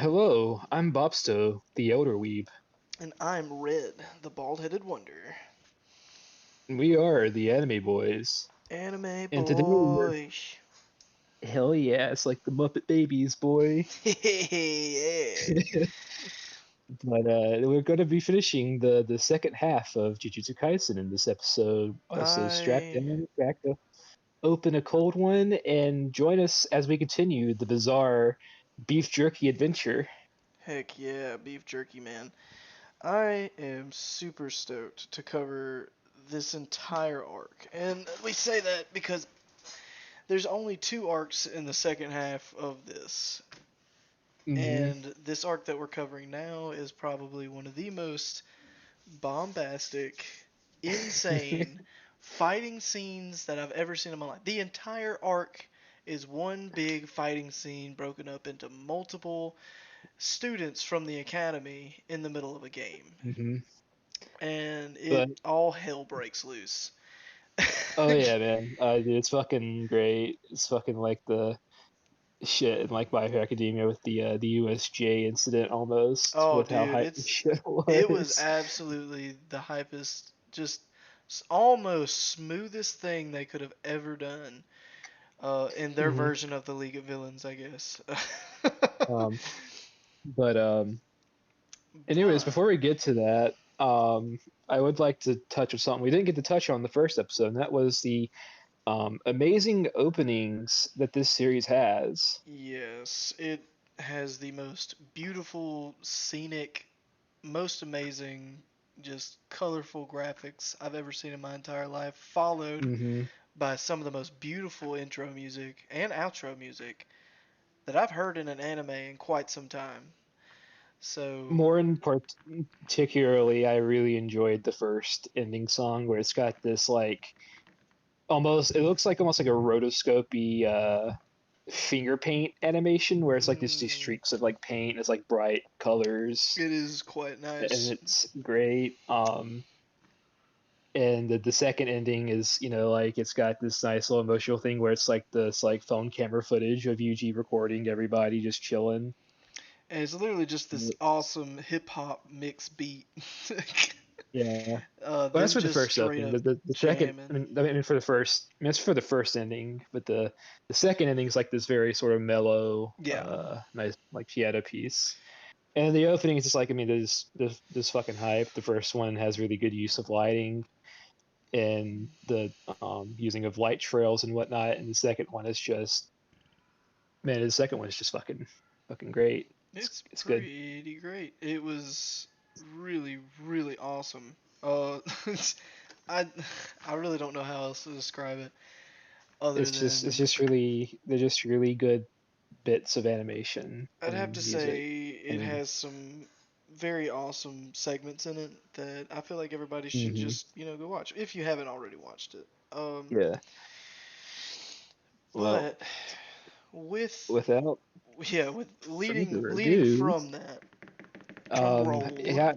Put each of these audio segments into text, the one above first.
Hello, I'm Bopsto, the Elder Weeb. And I'm Red, the bald-headed wonder. We are the Anime Boys, Anime and today we're boys. hell yeah, it's like the Muppet Babies, boy. Yeah. But we're going to be finishing the second half of Jujutsu Kaisen in this episode. So strap I down, crack open a cold one, and join us as we continue the bizarre beef jerky adventure. Heck yeah, beef jerky man. I am super stoked to cover this entire arc. And we say that because there's only two arcs in the second half of this. Hmm. And this arc that we're covering now is probably one of the most bombastic, insane fighting scenes that I've ever seen in my life. The entire arc is one big fighting scene broken up into multiple students from the academy in the middle of a game. Hmm. And it But all hell breaks loose. oh yeah, man, dude, it's fucking great. It's fucking like the shit in like My Hero Academia with the USJ incident almost Oh, with how dude, hype the shit it was was. absolutely the hypest, just almost smoothest thing they could have ever done in their Hmm. version of the League of Villains, I guess. Um, but anyways, But before we get to that, I would like to touch on something we didn't get to touch on the first episode, and that was the amazing openings that this series has. yes, it has the most beautiful, scenic, most amazing, just colorful graphics I've ever seen in my entire life, followed Hmm. by some of the most beautiful intro music and outro music that I've heard in an anime in quite some time. So, More in particularly, I really enjoyed the first ending song where it's got this like almost it looks like almost like a rotoscopy finger paint animation where it's like these mm, streaks of like paint. It's like bright colors it is quite and nice. it's great. And the second ending is like it's got this nice little emotional thing where it's like this like phone camera footage of UG recording everybody just chilling. And it's literally just this awesome hip hop mix beat. Yeah. Well, that's Them for the just first straight opening. up The second, jamming. I mean, for the first, I mean, it's for the first ending, but the second ending is like this very sort of mellow, Yeah. nice like piano piece. And the opening is just like, I mean, there's fucking hype. The first one has really good use of lighting and the using of light trails and whatnot, and the second one is just, man, the second one is just fucking great. It's It's good. pretty great. It was really, really awesome. Uh, I I really don't know how else to describe it other It's than just really they're just really good bits of animation I'd have to and music. say it And has some very awesome segments in it that I feel like everybody should hmm just, go watch if you haven't already watched it. yeah. Well, But with without with leading further leading ado, from that drum roll. yeah,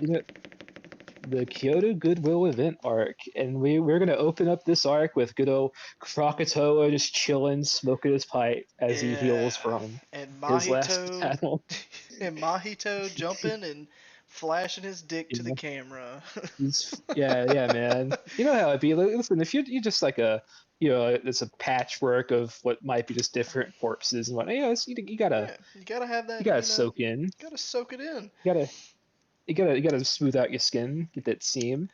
the Kyoto Goodwill event arc, and we're gonna open up this arc with good old Krakatoa just chilling, smoking his pipe as he heals Yeah, from and his last Mahito battle. and Mahito jumping and flashing his dick to the Yeah, camera. yeah, man. You know how it be. Listen, if you just like a it's a patchwork of what might be just different corpses and whatnot. You gotta Yeah, you gotta have you that. gotta soak in. Gotta soak it in. You gotta you gotta smooth out your skin, get that seam.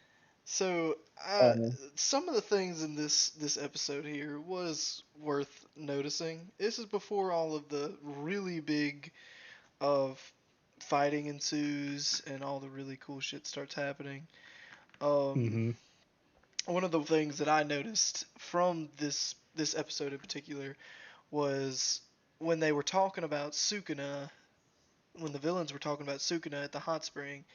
So, Uh, some of the things in this episode here was worth noticing. This is before all of the really big of fighting ensues and all the really cool shit starts happening. Um, hmm. One of the things that I noticed from this episode in particular was when they were talking about Sukuna, when the villains were talking about Sukuna at the hot spring,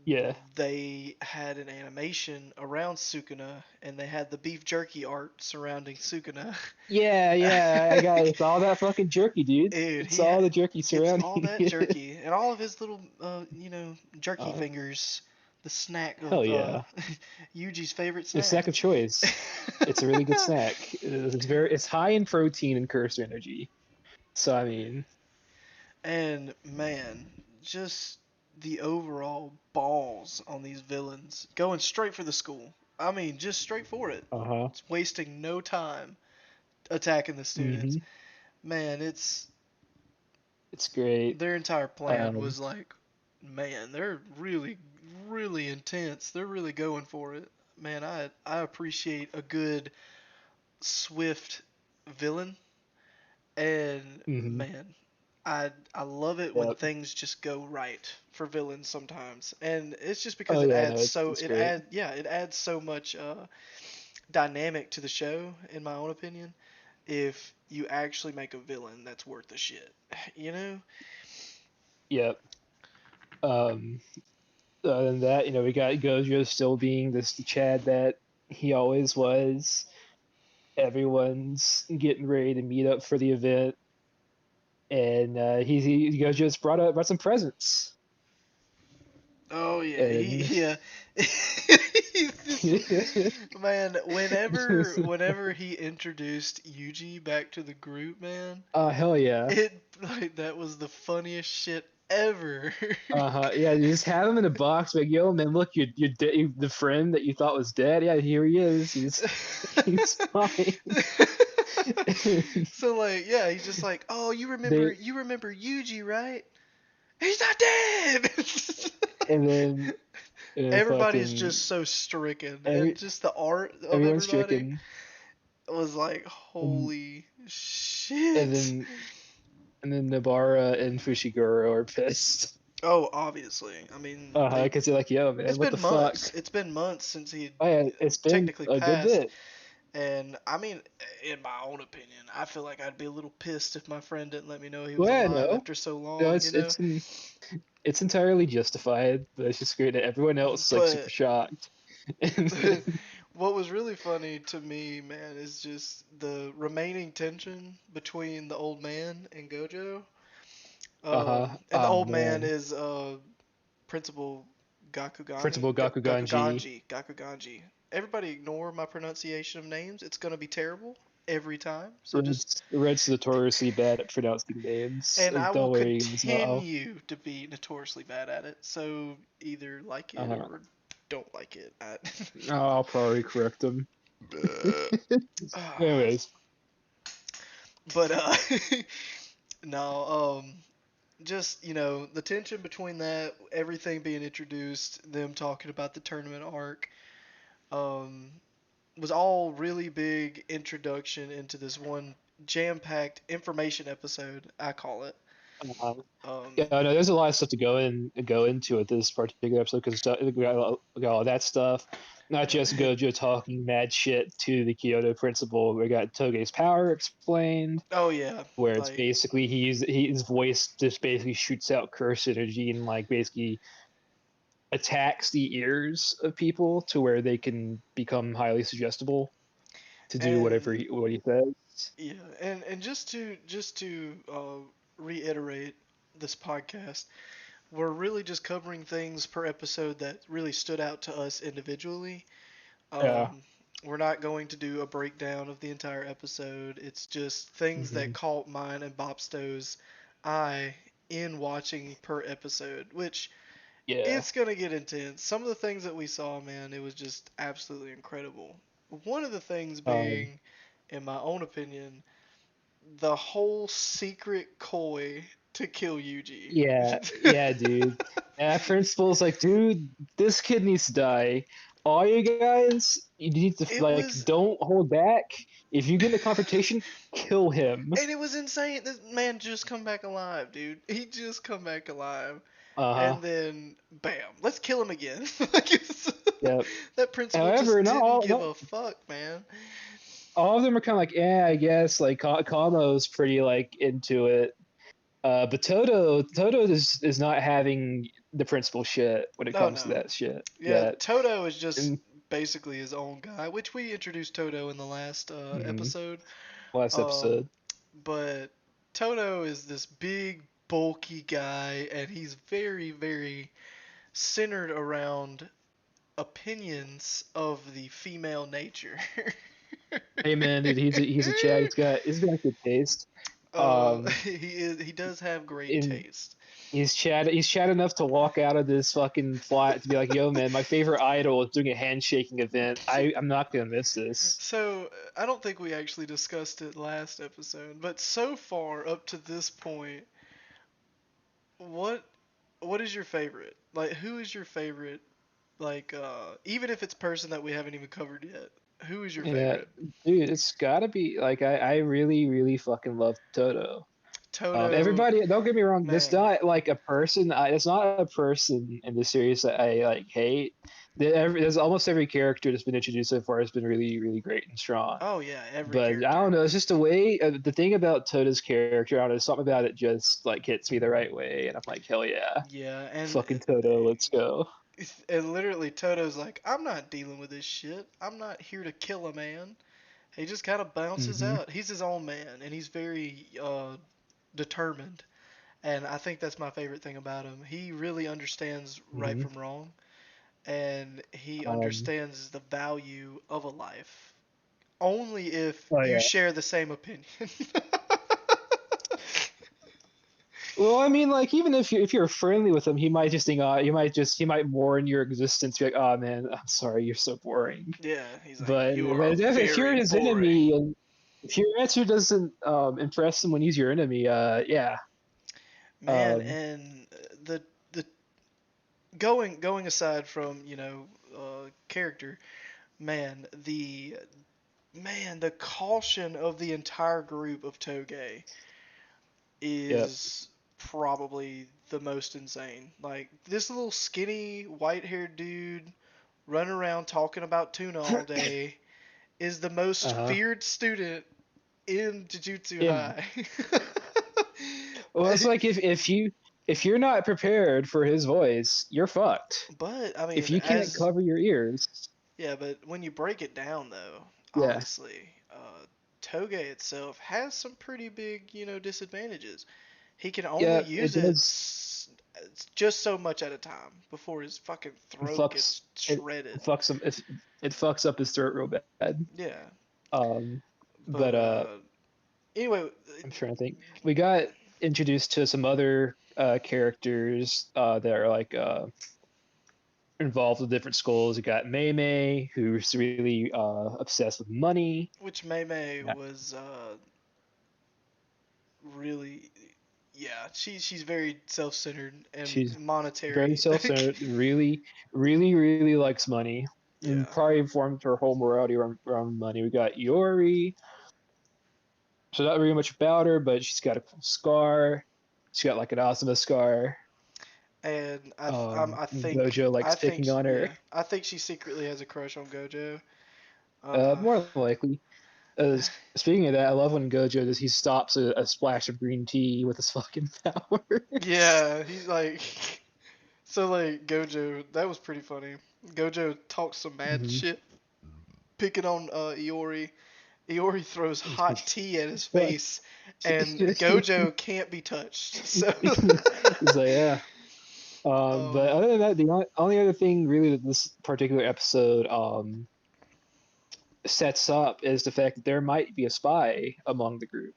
Yeah. they had an animation around Sukuna and they had the beef jerky art surrounding Sukuna. Yeah, I got it. It's all that fucking jerky, dude. Dude, It's all the jerky it's all surrounding that it. jerky and all of his little jerky Uh, fingers, the snack hell of yeah. Yuji's favorite The snack. snack of choice. It's a really good snack. It's high in protein and cursor energy. So I mean, And man, just the overall balls on these villains going straight for the school. I mean, just straight for it. Uh-huh. It's wasting no time attacking the students. Mm-hmm. Man, it's It's great. their entire plan Um, was like, man, they're really, really intense. They're really going for it. Man, I appreciate a good, swift villain, and mm-hmm. man, I love it when Yep. things just go right for villains sometimes, and it's just because Oh it yeah, adds no, so it's great. it adds so much dynamic to the show, in my own opinion. If you actually make a villain that's worth the shit, you know? Yep. Um, Other than that, we got Gojo still being this Chad that he always was. Everyone's getting ready to meet up for the event, and Gojo's brought some presents, Oh yeah, and yeah. He's just, man, whenever he introduced Yuji back to the group, man, oh hell yeah. it like that was the funniest shit ever. Uh-huh. Yeah, you just have him in a box, like, yo, man, look, the friend that you thought was dead. Yeah, here he is. He's fine. So like, yeah, he's just like, oh, they you remember Yuji, right? He's not dead. and then Everybody's fucking just so stricken, and every just the art of everyone's everybody stricken, was like, and holy and shit. then and then Nobara and Fushiguro are pissed. Oh, obviously. I mean, Because they're like, yo, man, it's what the been fuck? months. It's been months since he Oh yeah, it's been technically a good passed. bit. And I mean, in my own opinion, I feel like I'd be a little pissed if my friend didn't let me know he was Well, yeah, alive no, after so no, long, you know? it's entirely justified, but it's just great that everyone else is like super But shocked. And then, what was really funny to me, man, is just the remaining tension between the old man and Gojo. uh-huh. And the Oh old man man. is Principal Principal Gakuganji. Gakuganji. Everybody ignore my pronunciation of names. It's gonna be terrible every time. So just Red's notoriously bad at pronouncing names. and I will Don't worry, Gizmo. continue to be notoriously bad at it. So either like it Uh-huh. or don't like it. I'll probably correct him. Ah, Anyways, but no, just the tension between that, everything being introduced, them talking about the tournament arc, um, was all really big introduction into this one jam-packed information episode, I call it. uh, yeah, Um, no, there's a lot of stuff to go into with this particular episode because we got all that stuff. Not just Gojo talking mad shit to the Kyoto principal. We got Toge's power explained, oh yeah, where it's like basically his voice just basically shoots out curse energy and like basically attacks the ears of people to where they can become highly suggestible to do and what he says. yeah, and just to reiterate this podcast, we're really just covering things per episode that really stood out to us individually. Yeah. Um, we're not going to do a breakdown of the entire episode. It's just things that Hmm. caught mine and Bopsto's eye in watching per episode, which Yeah. it's gonna get intense. Some of the things that we saw, man, it was just absolutely incredible. One of the things Um, being, in my own opinion, the whole secret coy to kill Yuji. yeah. Yeah, dude. And that principal's like, dude, this kid needs to die. All you guys, you need to It like, was don't hold back. If you get in a confrontation, kill him. and it was insane. This man just come back alive, dude. He just come back alive. Uh huh. And then bam, let's kill him again. Like Yep. that principal However, just not didn't all. give Not a fuck, man. all of them are kind of like, yeah, I guess. Like Kamo's pretty like into it. But Toto is not having the principal shit when it No, comes to no. that shit Yeah, yet. Toto is just And basically his own guy, which we introduced Toto in the last mhm, episode. last Um, episode. but Toto is this big, bulky guy, and he's very, very centered around opinions of the female nature. Hey man, dude, he's a Chad. He's got good taste. Um, He does have great in taste. he's chat enough to walk out of this fucking flat to be like, "Yo, man, my favorite idol is doing a handshaking event. I'm not gonna miss this." So I don't think we actually discussed it last episode, but so far up to this point, what what is your favorite? Like, who is your favorite? Like, even if it's a person that we haven't even covered yet, who is your Yeah, favorite? dude, it's gotta be like I really really fucking love Toto. Toto, Everybody, don't get me wrong. This man. not like a person. It's not a person in the series that I like hate. There's almost every character that's been introduced so far has been really, really great and strong. Oh yeah, every But I don't character. know. It's just the way. The thing about Tota's character, I don't know. Something about it just like hits me the right way, and I'm like, hell yeah, Yeah, and fucking Toto, let's go. literally Toto's like, I'm not dealing with this shit. I'm not here to kill a man. He just kind of bounces Hmm. out. He's his own man, and he's very determined. And I think that's my favorite thing about him. He really understands right Hmm. from wrong, and he Um. understands the value of a life. Only if Oh you yeah. share the same opinion. Well, I mean, like even if you're friendly with him, he might just think, he might mourn your existence, be like, oh man, I'm sorry, you're so boring. Yeah, he's like, But you are if you're very his boring. enemy and if your answer doesn't impress him when he's your enemy, yeah. Man, Um, and the going aside from character, man, the caution of the entire group of Toge yeah. is probably the most insane. Like this little skinny white-haired dude running around talking about tuna all day is the most Uh-huh. feared student in Jujutsu Yeah. High. Well, it's like if you're not prepared for his voice, you're fucked. But I If mean, you can't as cover your ears, yeah, but when you break it down, though, yeah. honestly, Toge itself has some pretty big, disadvantages. He can only Yeah, it use it does. just so much at a time before his fucking It throat fucks gets it shredded. fucks him it fucks up his throat real bad. Yeah, Um, but but anyway, I'm trying to think. We got introduced to some other characters that are like involved with different schools. You got Mei Mei, who's really obsessed with money. which Mei Mei Yeah. was really, yeah, she's very self-centered and She's very monetary. self-centered, really, really, really likes money, and Yeah. probably formed her whole morality around money. We got Yori, so not very much about her, but she's got a cool scar. She's got like an awesome scar. And I think Gojo likes picking on her. yeah, I think she secretly has a crush on Gojo. Uh, More than likely. Speaking of that, I love when Gojo does he stops a splash of green tea with his fucking powers. yeah, he's like, so like Gojo, that was pretty funny. Gojo talks some mad Hmm. shit, picking on Iori. Iori throws hot tea at his But face, and Gojo can't be touched. So, he's like, yeah. But um, other than that, the only other thing really that this particular episode sets up is the fact that there might be a spy among the group.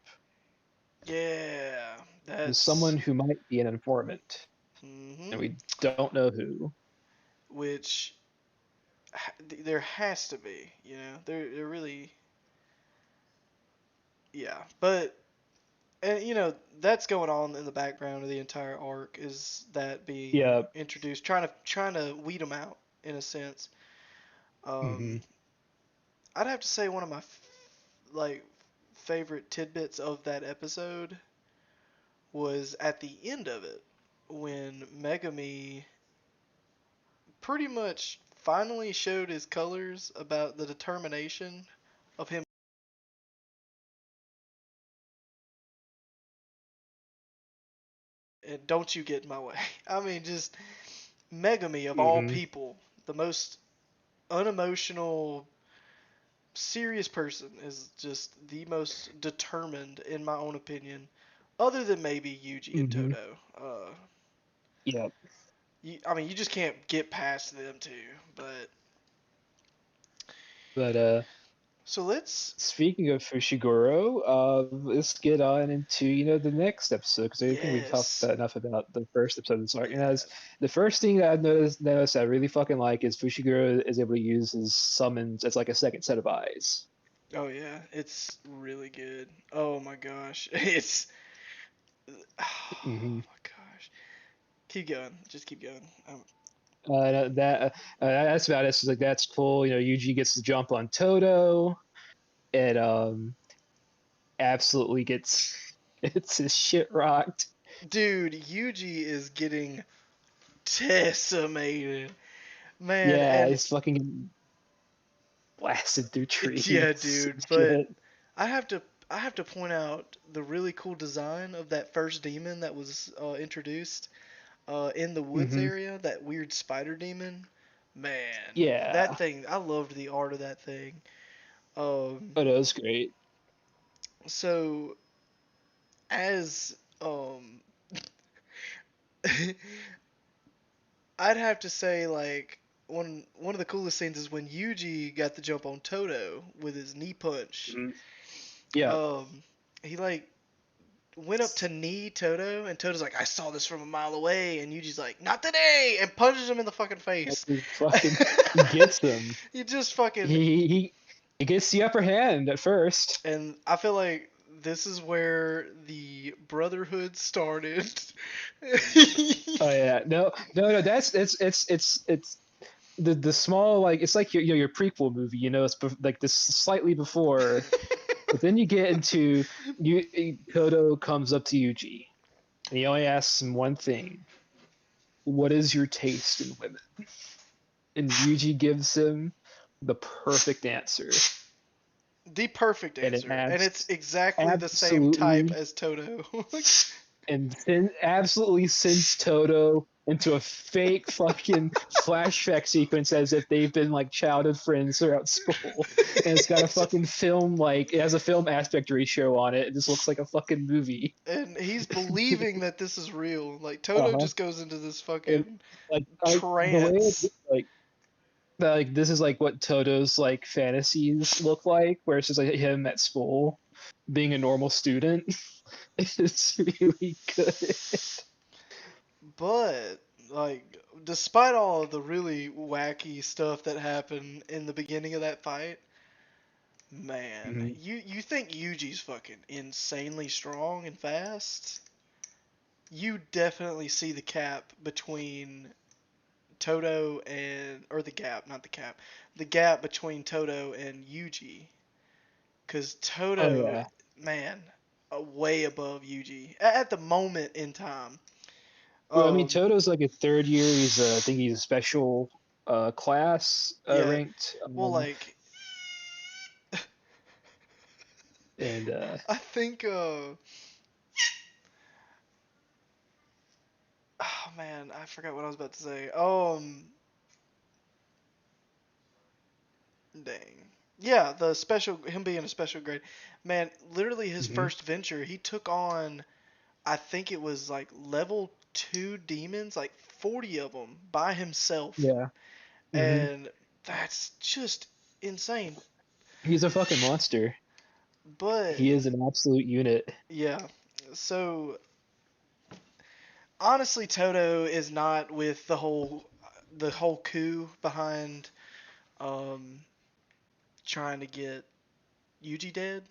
yeah, There's that's someone who might be an informant, and hmm we don't know who. which there has to be, there really, yeah, but and that's going on in the background of the entire arc is that being Yeah. introduced, trying to weed them out in a sense. Hmm. Um, I'd have to say one of my like favorite tidbits of that episode was at the end of it when Megami pretty much finally showed his colors about the determination of him. And don't you get in my way. I mean, just Megami of all Hmm. people, the most unemotional, serious person, is just the most determined, in my own opinion, other than maybe Yuji and Hmm. Todo. Yeah. I mean, you just can't get past them two. But But So let's. Speaking of Fushiguro, let's get on into the next episode because I think we've talked Yes. about enough about the first episode of this arc. And as Yeah. the first thing that I've noticed I really fucking like is Fushiguro is able to use his summons as like a second set of eyes. Oh yeah, it's really good. Oh my gosh, it's. Oh Hmm my gosh. Keep going. Just keep going. That's about it. It's like that's cool. Yuji gets to jump on Toto and absolutely gets it's his shit rocked. Dude, Yuji is getting decimated. Man, Yeah, and he's fucking blasted through yeah, trees dude, and but shit. I have to I have to point out the really cool design of that first demon that was introduced in the woods Hmm area, that weird spider demon. Man, that Yeah, thing, I loved the art of that thing. Um, but it was great. so as I'd have to say like one of the coolest scenes is when Yuji got the jump on Toto with his knee punch. Mhm. Yeah, Um, he like went up to knee Toto, and Toto's like, "I saw this from a mile away," and Yuji's like, "Not today," and punches him in the fucking face. he fucking he gets them. You just fucking, He gets the upper hand at first. and I feel like this is where the brotherhood started. Oh yeah, no. That's it's the small like it's like your prequel movie. It's like this slightly before, but then you get into Kodo comes up to Yuji and he only asks him one thing: "What is your taste in women?" And Yuji gives him the perfect answer, The perfect and it answer, and it's adds exactly the same type absolutely as Toto. and then absolutely sends Toto into a fake fucking flashback sequence as if they've been like childhood friends throughout school. And it's got a fucking film like it has a film aspect ratio on it. It just looks like a fucking movie. And he's believing that this is real. Like Toto Uh-huh. just goes into this And fucking like the way trance. like this is like what Toto's like fantasies look like, where it's just like him at school being a normal student. It's really good. But like, despite all of the really wacky stuff that happened in the beginning of that fight, man, Mhm. you think Yuji's fucking insanely strong and fast? You definitely see the cap between Toto and, or the gap, not the cap, the gap between Toto and Yuji. Cause Oh Toto, yeah. man, way above Yuji at the moment in time. Well, I mean, Um, Toto's like a third year. I think he's a special class yeah. ranked, Well, like, and I think, oh man, I forgot what I was about to say. Dang. Yeah, the special, him being a special grade, man. Literally, his mhm, first venture, he took on, I think it was like level 2 demons, like 40 of them by himself, yeah, hmm and that's just insane. he's a fucking monster. But He is an absolute unit. yeah, so honestly, Toto is not with the whole coup behind um trying to get Yuji dead.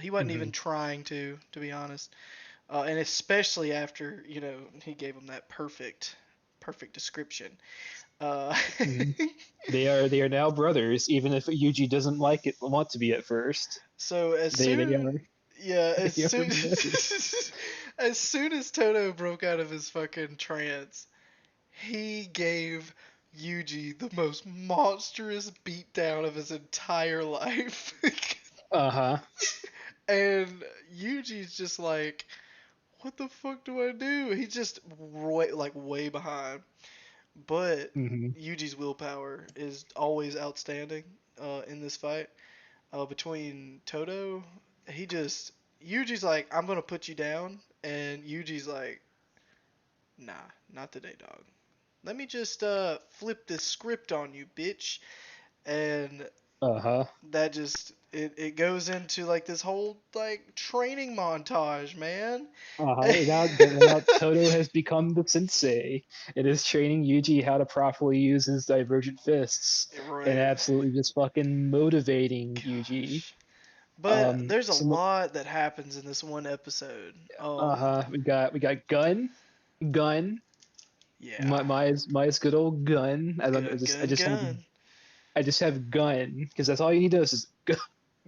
He wasn't even Hmm trying to be honest. And especially after he gave him that perfect description. Uh, hmm They are now brothers, even if Yuji doesn't like it, want to be at first. so as They soon are yeah, as they are soon brothers. as soon as Toto broke out of his fucking trance, he gave Yuji the most monstrous beatdown of his entire life. Uh-huh. And Yuji's just like, what the fuck do I do? He's just way behind. But hmm Yuji's willpower is always outstanding in this fight. Between Toto, he just Yuji's like, I'm gonna put you down, and Yuji's like, nah, not today, dog. Let me just flip this script on you, bitch. And Uh-huh. That just it goes into like this whole like training montage, man. Uh-huh. Now Toto has become the sensei. It is training Yuji how to properly use his divergent fists and Right. absolutely just fucking motivating Yuji. Gosh. But there's a Some lot that happens in this one episode. uh-huh. We got gun. Yeah. My good old gun. I don't know, Gun. I just have gun because that's all you need to do is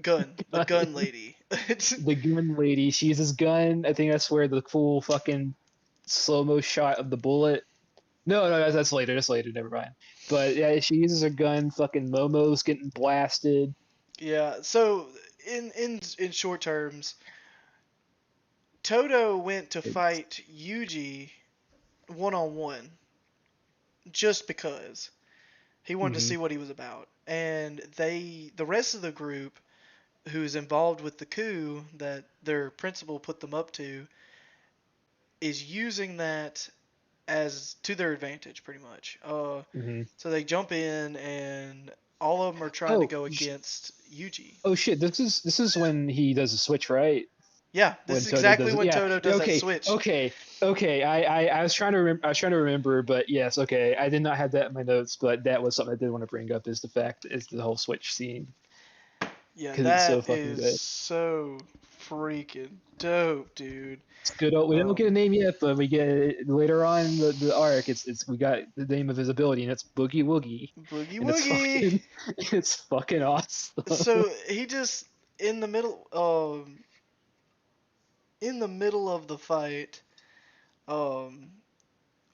Gun. The gun. gun lady. The gun lady. She uses gun. I think that's where the cool fucking slow mo shot of the bullet. No, that's later. That's later. Never mind. But yeah, she uses her gun. Fucking Momo's getting blasted. Yeah. So in short terms, Toto went to It's, fight Yuji one on one just because he wanted to mm-hmm, see what he was about. And the rest of the group who's involved with the coup that their principal put them up to is using that as to their advantage pretty much. mm-hmm. So they jump in and all of them are trying to Oh, go against Yuji. oh shit! This is when he does a switch, right? Yeah, this When is Toto exactly does it. when Yeah. Toto does that Okay. switch. Okay. I was trying to I was trying to remember, but yes. Okay. I did not have that in my notes, but that was something I did want to bring up. Is the fact is the whole switch scene Yeah, because it's so that fucking is good. so freaking dope, dude. It's good. We don't get a Um, name yet, but we get it later on in the arc. It's we got the name of his ability, and it's Boogie Woogie, Boogie and it's Woogie. fucking it's fucking awesome. So he just in the middle, in the middle of the fight, um,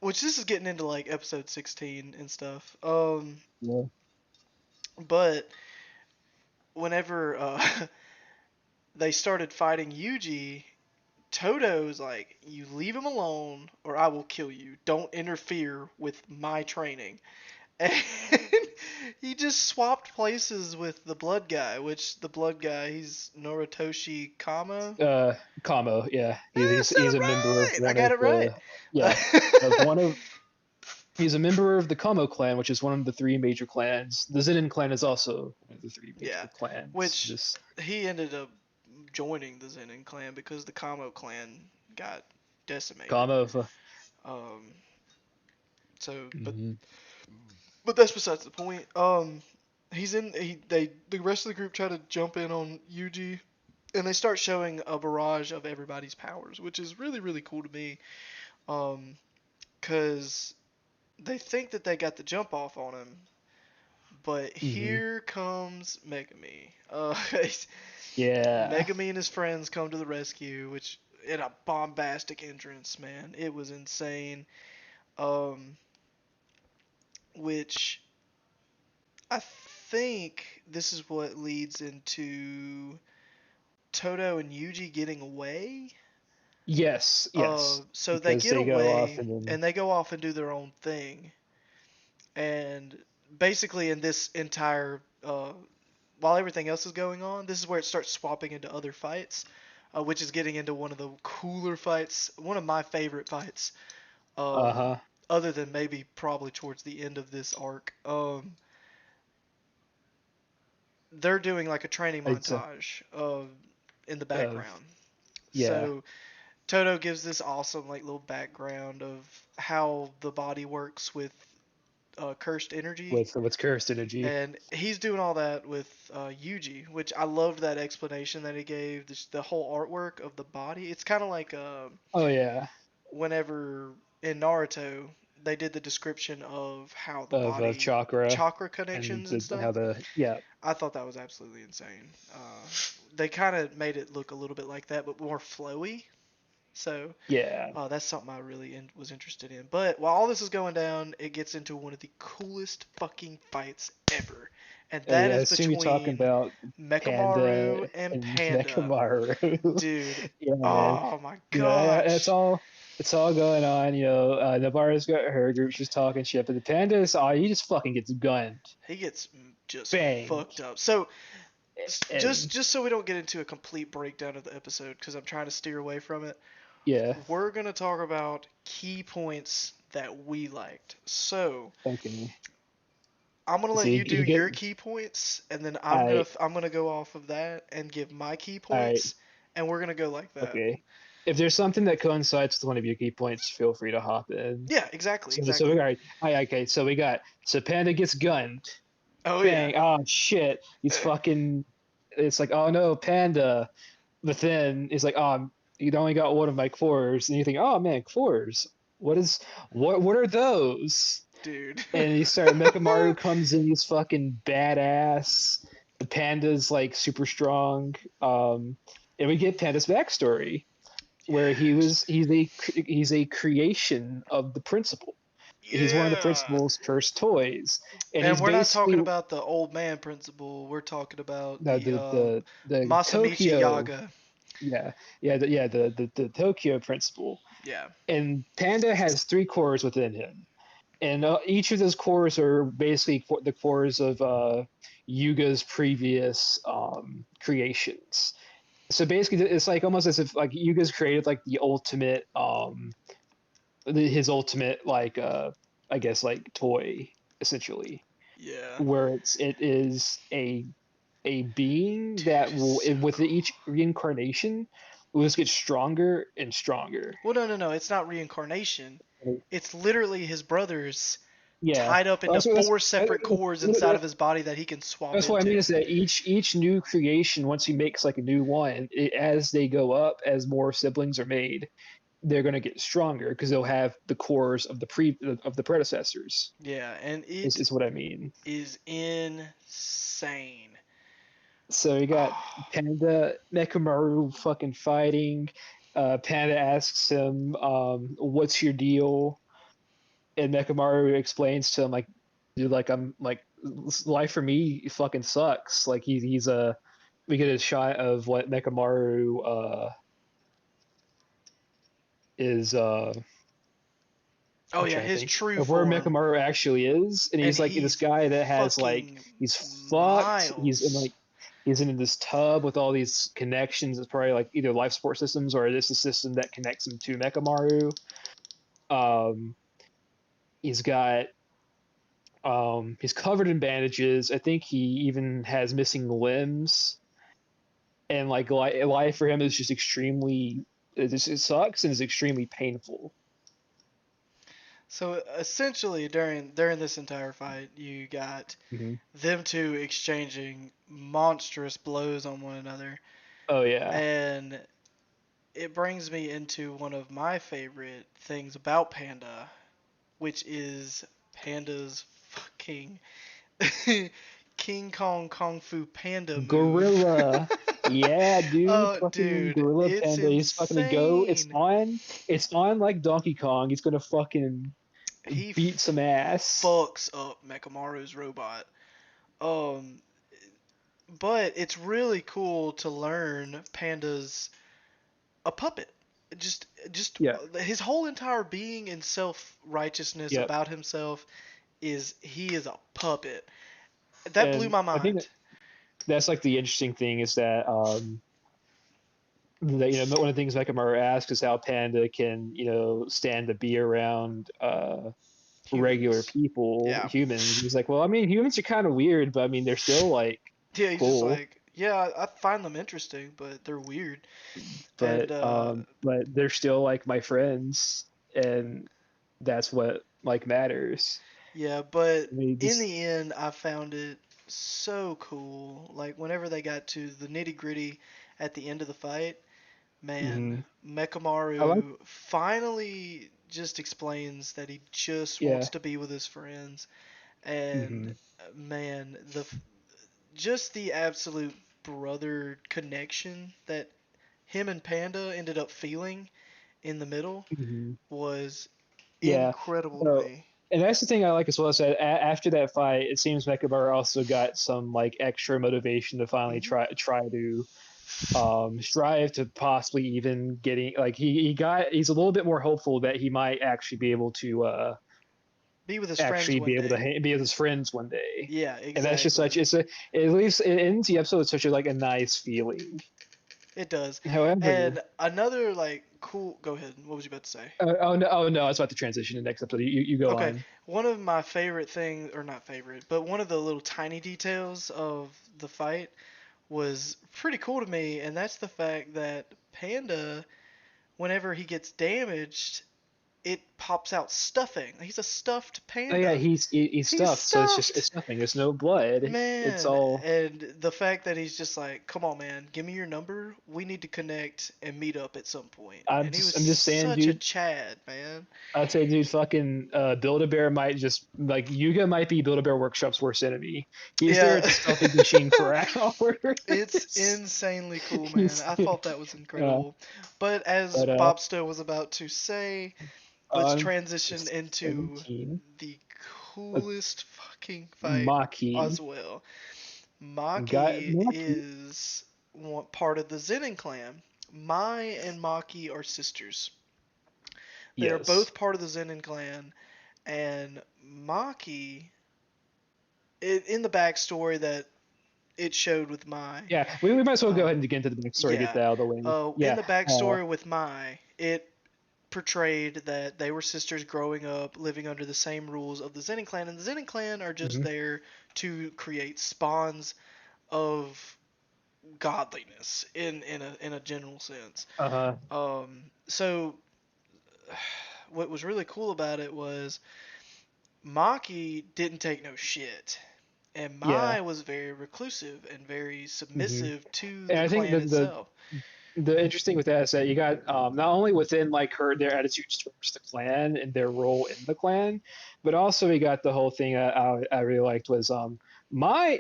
which this is getting into like episode 16 and stuff. Yeah. But whenever they started fighting Yuji, Toto's like, "You leave him alone, or I will kill you. Don't interfere with my training." And he just swapped places with the blood guy, which the blood guy, he's Noritoshi Kamo. Uh, Kamo, yeah, I said he's it a member of right. I one got of it right. the yeah of one of he's a member of the Kamo clan, which is one of the three major clans. The Zenin clan is also one of the three Yeah, major clans. which Just he ended up joining the Zenin clan because the Kamo clan got decimated. Kamo. Um, so, Mhm. but that's besides the point. He's in. The rest of the group try to jump in on Yuji, and they start showing a barrage of everybody's powers, which is really really cool to me. Cause they think that they got the jump off on him, but Mhm. here comes Megami. Yeah. Megami and his friends come to the rescue, which in a bombastic entrance, man, it was insane. Um, which I think this is what leads into Toto and Yuji getting away. Yes. Yes. So they Because get they go off away and then. and they go off and do their own thing. And basically, in this entire, while everything else is going on, this is where it starts swapping into other fights, which is getting into one of the cooler fights, one of my favorite fights, Uh um, huh. other than maybe probably towards the end of this arc. They're doing like a training It's montage in the of background. yeah So Toto gives this awesome like little background of how the body works with cursed energy, with what's cursed energy. and he's doing all that with Yuji, which I loved that explanation that he gave. The whole artwork of the body. It's kind of like Oh yeah. whenever in Naruto they did the description of how the Of body chakra chakra connections and and stuff. how the yeah I thought that was absolutely insane. They kind of made it look a little bit like that, but more flowy. So yeah. that's something I really was interested in. But while all this is going down, it gets into one of the coolest fucking fights ever. And I that is assume you're talking between about Mechamaru Panda and and Panda. Nekamaru. Dude, Yeah, man. oh my It's gosh. all going on. Nabara's got her group. She's talking shit, but the Panda's, he just fucking gets gunned, He gets just bang, fucked up. So, and just so we don't get into a complete breakdown of the episode, because I'm trying to steer away from it, yeah, we're going to talk about key points that we liked. So, okay, I'm gonna So let you do you get your key points, and then I I'm gonna go off of that and give my key I points, and we're gonna go like that. okay. If there's something that coincides with one of your key points, feel free to hop in. Yeah, exactly, So exactly. all right, okay. So we got so Panda gets gunned. Oh yeah. Bang! Oh shit! He's fucking. It's like oh no, Panda. But then it's like you only got one of my cores, and you think oh man, cores. What are those? Dude. And you start Mechamaru comes in, he's fucking badass. The panda's like super strong. And we get Panda's backstory where Yes. he's a creation of the principal. He's one of the Yeah. principal's first toys, and And he's we're not talking basically about the old man principle. We're talking about no, the the Masamichi Tokyo, Yaga. yeah, the Tokyo principal. Yeah. And Panda has three cores within him, and each of those cores are basically the cores of Yuga's previous creations. So basically, it's like almost as if like Yuga's created like the ultimate, his ultimate like I guess like toy essentially, Yeah. where it is a being Dude, that it's will so with cool. each reincarnation will just get stronger and stronger. Well, no, no, no. It's not reincarnation. It's literally his brothers Yeah, tied up well, into four separate cores inside of his body that he can swap that's what I mean into. is that each new creation, once he makes like a new one, as they go up, as more siblings are made, they're going to get stronger because they'll have the cores of the predecessors. Yeah, and Is it is what I mean. is insane. So you got Oh, Panda Mechamaru fucking fighting. Panda asks him, "What's your deal?" And Mechamaru explains to him like, "Dude, like I'm like life for me fucking sucks. Like he's a we get a shot of what Mechamaru is oh I'm yeah, trying to his think true of where form, Mechamaru actually is, and and he's like this he's guy that has like fucking he's fucked. miles. He's in this tub with all these connections. It's probably like either life support systems or this is a system that connects him to Mechamaru. Um, he's got he's covered in bandages. I think he even has missing limbs, and like life for him is just extremely it sucks and is extremely painful. So essentially, during this entire fight, you got Mm-hmm. them two exchanging monstrous blows on one another, Oh yeah. and it brings me into one of my favorite things about Panda, which is Panda's fucking King Kong Kung Fu Panda move. Gorilla. Yeah, dude, Oh, fucking dude, Gorilla it's Panda. He's fucking to go. insane. It's on like Donkey Kong. He's gonna fucking He beat some ass. fucks up Mechamaru's robot. Um, but it's really cool to learn Panda's a puppet. Just Yeah, his whole entire being and self righteousness yep. about himself is he is a puppet. That blew And my I think mind. that's like the interesting thing is that one of the things Mechamaru asks is how Panda can stand to be around regular Humans. people, Yeah. humans. He's like, well, I mean, humans are kind of weird, but I mean, they're still like Yeah, he's just cool. like, yeah, I find them interesting, but they're weird. And But they're still like my friends, and that's what like matters. yeah, but I mean, in just the end, I found it so cool. Like whenever they got to the nitty gritty at the end of the fight, man, mhm. I like Mekamaru finally just explains that he just yeah, wants to be with his friends, and hmm man, just the absolute brother connection that him and Panda ended up feeling in the middle hmm was yeah. incredible to So, me. and that's the thing I like as well. Is that after that fight, it seems Mechamaru also got some like extra motivation to finally Hmm. try to strive to possibly even getting like he's a little bit more hopeful that he might actually be able to Be with his friends actually one be able to day. be with his friends one day. Yeah, And that's just such exactly. it's a it leaves it ends the episode with such a like a nice feeling. It does. However, And another like cool. Go ahead. What was you about to say? oh no, I was about to transition to the next episode. You go Okay, on. one of my favorite things, or not favorite, but one of the little tiny details of the fight was pretty cool to me, and that's the fact that Panda, whenever he gets damaged, it pops out stuffing. He's a stuffed Oh yeah, panda. he's He's stuffed, so stuffed! it's nothing. There's no blood. It's Man, all. and the fact that he's just like, come on, man, give me your number. We need to connect and meet up at some point. And he was I'm just saying, such a dude. Chad, man. I'd say, dude, fucking Build-A-Bear might just like Yuga might be Build-A-Bear Workshop's worst enemy. He's there Yeah. at the stuffing machine for It's hours. insanely cool, man. He's, I thought that was uh, incredible. But as but Bobsto was about to say, let's on transition into 17, the uh, coolest fucking fight Maki as well. got Maki Maki. is part of the Zenin clan. Mai and Maki are sisters. They are Yes. both part of the Zenin clan, and Maki, in the backstory that it showed with Mai, Yeah, we might as well go ahead um, and get into the backstory, get yeah, that out of the way. in Yeah. the backstory with Mai, it portrayed that they were sisters growing up, living under the same rules of the Zenin clan, and the Zenin clan are just Mhm. there to create spawns of godliness in a general sense. Uh-huh. So what was really cool about it was Maki didn't take no shit. And Yeah. Mai was very reclusive and very hmm submissive to And the I think clan itself. the interesting with that is that you got not only within like their attitudes towards the clan and their role in the clan, but also we got the whole thing I really liked was my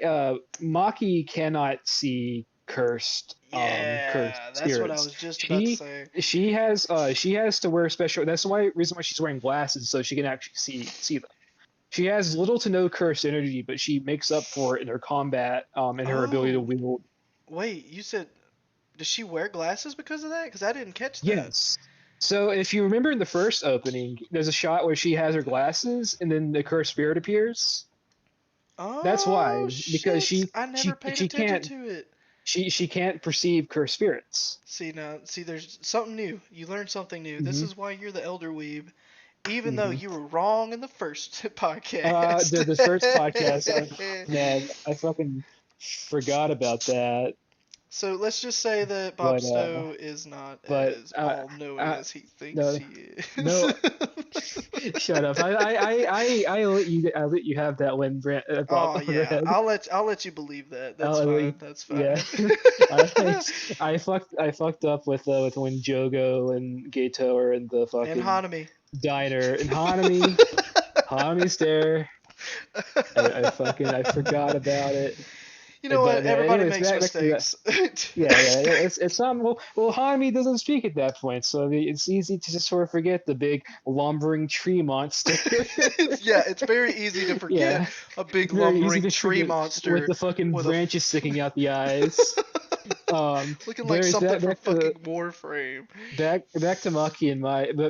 Maki cannot see cursed Yeah, that's what I spirits. was just about to say. She has to wear special. That's why reason why she's wearing glasses so she can actually see them. She has little to no cursed energy, but she makes up for it in her combat and her ability to Oh, wield. wait, you said does she wear glasses because of that? Because I didn't catch that. Yes. So if you remember in the first opening, there's a shot where she has her glasses and then the cursed spirit appears. That's Oh why, because shit! I never paid she attention can't to it. she can't perceive cursed spirits. See now, see, there's something new. You learned something new. This hmm is why you're the elder weeb, even though hmm you were wrong in the first podcast. the first podcast, man, I fucking forgot about that. So let's just say that Bob But Stowe is not but as all knowing I, as he thinks no he is. no shut up. I let you have that one, Oh Bob yeah, Red. I'll let you believe that. That's I'll let you, fine. That's yeah. fine. I I fucked up with when Jogo and Gato are in the And fucking Hanami. diner and Hanami's there. I forgot about it. You know But what? man, Everybody anyways, makes back to that. mistakes. Yeah, it's well Hanami doesn't speak at that point, so it's easy to just sort of forget the big lumbering tree monster. It's very easy to forget Yeah, a big very easy lumbering to tree forget with monster the fucking with a branches sticking out the eyes. looking But like anyways, something from back to fucking Warframe. back to Maki and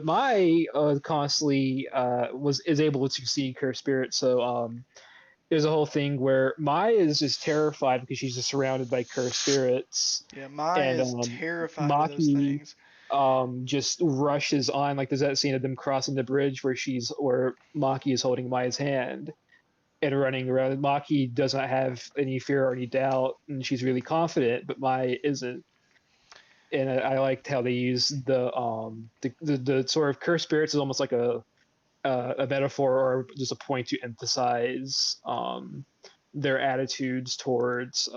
my constantly was is able to see cursed spirits. So there's a whole thing where Mai is just terrified because she's just surrounded by cursed spirits, Yeah, Mai and is terrified of those Maki things. just rushes on. Like there's that scene of them crossing the bridge where Maki is holding Mai's hand and running around. Maki doesn't have any fear or any doubt, and she's really confident, but Mai isn't. And I liked how they use the sort of cursed spirits is almost like a metaphor or just a point to emphasize their attitudes towards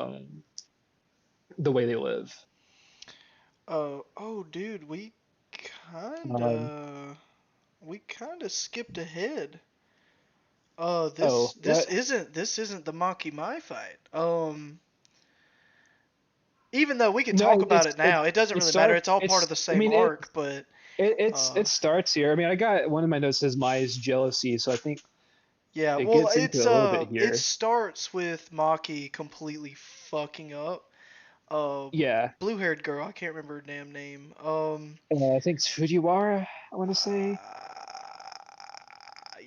the way they live. Oh, dude, Um, we kinda skipped ahead. oh, what? This isn't the Maki Mai fight. Even though we could No, talk about it now, it doesn't it really matter. starts. It's all part of It's. the I same mean, arc, but it uh, starts here. I mean, I got one of my notes says Maya's jealousy, so I think yeah. it Well, gets into it a little bit it here. starts with Maki completely fucking up. Uh, Yeah, blue-haired girl. I can't remember her damn name. I think it's Fujiwara. I want to say.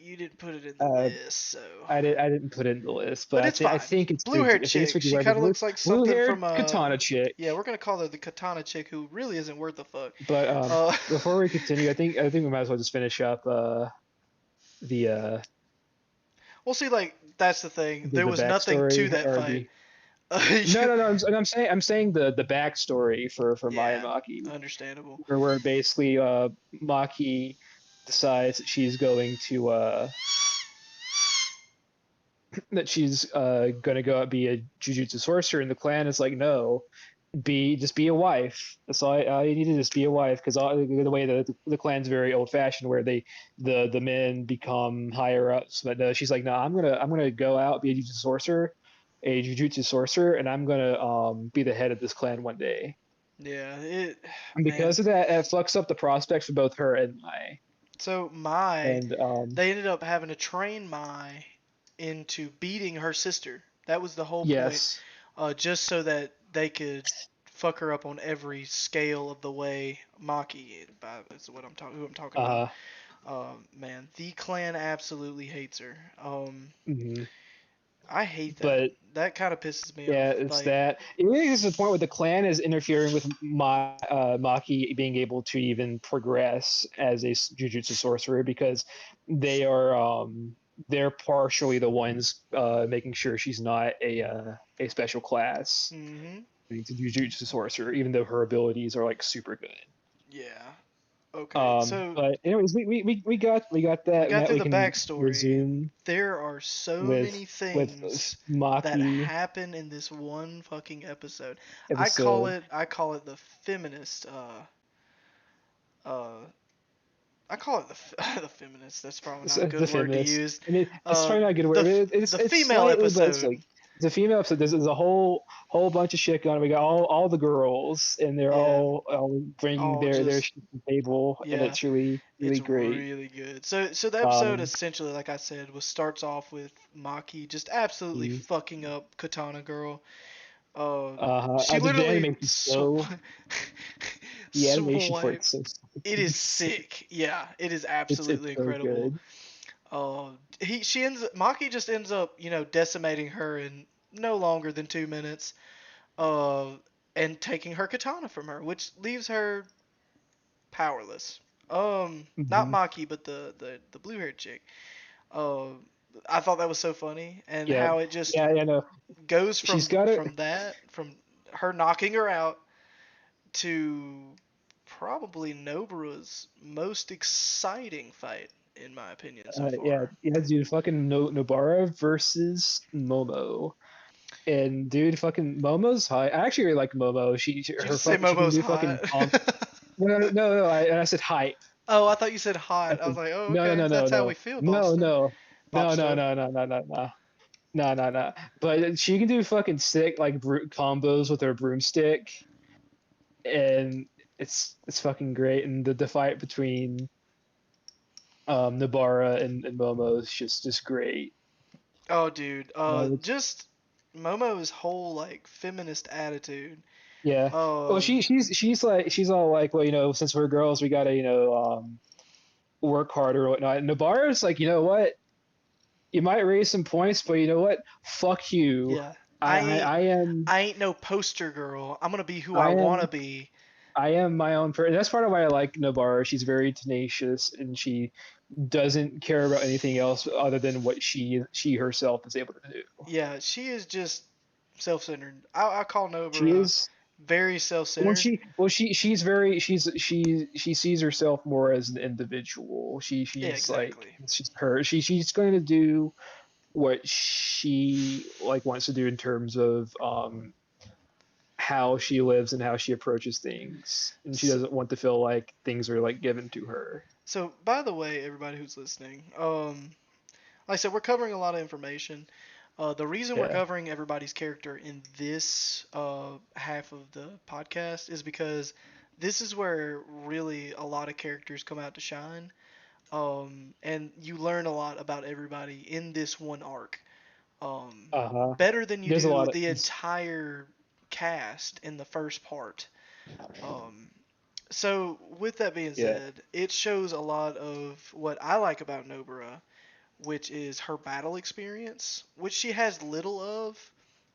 you didn't put it in the Uh, list, so. I didn't put it in the list, but But it's I fine. think it's Blue pretty. haired I think it's chick. pretty She rare. The kind of looks like blue something haired from katana chick. Yeah, we're gonna call her the katana chick who really isn't worth a fuck. But Uh, before we continue, I think we might as well just finish up the we'll see. Like that's the thing. There the was nothing to backstory that or fight. the no You, no no. I'm saying the backstory for Maya yeah, Maki, understandable. where basically Maki decides that she's going to that she's gonna go out be a jujutsu sorcerer, and the clan is like, no, be a wife. That's all you need to just be a wife, because the way that the clan's very old fashioned, where the men become higher ups. But no, she's like, no, I'm gonna go out, be a jujutsu sorcerer, and I'm gonna be the head of this clan one day. Yeah, And man. because of that, it fucks up the prospects for both her and Mai. So Mai, And they ended up having to train Mai into beating her sister. That was the whole point, yes, just so that they could fuck her up on every scale of the way Maki is what who I'm talking about. uh, Man, the clan absolutely hates her. hmm I hate that. but That kind of pisses me yeah, off. it's Like, that. It really is the point where the clan is interfering with Maki being able to even progress as a jujutsu sorcerer, because they are they're partially the ones making sure she's not a special class. hmm It's a jujutsu sorcerer, even though her abilities are like super good. yeah. Okay, so But anyways, we got we that. got Now through we the can backstory. resume There are so with many with things that Maki happen in this one fucking episode. episode. I call it the feminist uh I call it the feminist. That's probably not a good The word to feminist. use. I mean, it's probably not a good word. The It's female slightly, but it's episode. like it's a female episode. There's a whole bunch of shit going on. We got all the girls, and they're Yeah, all bringing all their just shit to the table, and yeah. it's really It's great. really good. So the episode Um, essentially, like I said, starts off with Maki just absolutely mm, fucking up Katana Girl. She the literally animation so the animation for swipe. it's so It is sick. Yeah, it is it's absolutely so incredible. good. Maki just ends up, decimating her in no longer than 2 minutes. Uh, and taking her katana from her, which leaves her powerless. Not Hmm. Maki, but the blue haired chick. Uh, I thought that was so funny, and Yeah, how it just yeah, no. goes She's got it. from her knocking her out to probably Nobara's most exciting fight, in my opinion, so Yeah, far. yeah, dude. Fucking Nobara versus Momo. And dude, fucking Momo's high. I actually really like Momo. Did you just say She can Momo's do fucking hot? no. I said height. Oh, I thought you said I hot. I was said like, oh, no, no, okay, no, no, that's how no, we feel, no, Bopsto. no, no, no, Bopsto. no, no, no, no, no, no, no, no. But she can do fucking sick like combos with her broomstick, and it's fucking great. And the fight between Nobara and Momo is just great. Oh, dude. It's Just Momo's whole like feminist attitude. Yeah. Well, Uh, she's all like, well, since we're girls, we gotta, work harder or whatnot. And Nabara's like, you know what? You might raise some points, but you know what? Fuck you. yeah. I I, I am I ain't no poster girl. I'm gonna be who I I wanna am be. I am my own person. That's part of why I like Nobara. She's very tenacious, and she doesn't care about anything else other than what she herself is able to do. Yeah, she is just self-centered. I call She Nobara is very self-centered. she's very she sees herself more as an individual. Yeah, She's like, exactly. it's just her. She's going to do what she like wants to do in terms of how she lives and how she approaches things, and she So, doesn't want to feel like things are like given to her. so by the way, everybody who's listening, like I said, we're covering a lot of information. The reason we're Yeah. covering everybody's character in this half of the podcast is because this is where really a lot of characters come out to shine. And you learn a lot about everybody in this one arc. Uh-huh. Better than you There's a do lot of the entire cast in the first part. Um, so with that being yeah. said, it shows a lot of what I like about Nobara, which is her battle experience, which she has little of,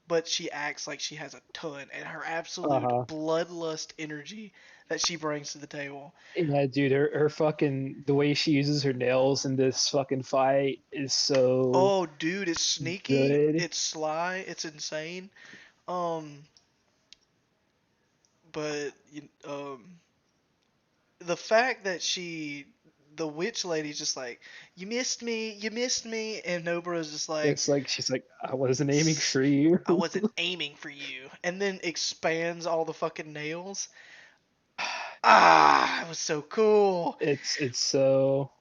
but she acts like she has a ton, and her absolute Uh-huh. bloodlust energy that she brings to the table. Yeah, dude, her fucking the way she uses her nails in this fucking fight is so Oh, dude, it's sneaky, good. it's sly, it's insane. Um, but the fact that the witch lady's just like, you missed me, and Nobara's just like, It's like she's like, I wasn't aiming for you. I wasn't aiming for you, and then expands all the fucking nails. Ah, it was so cool. It's so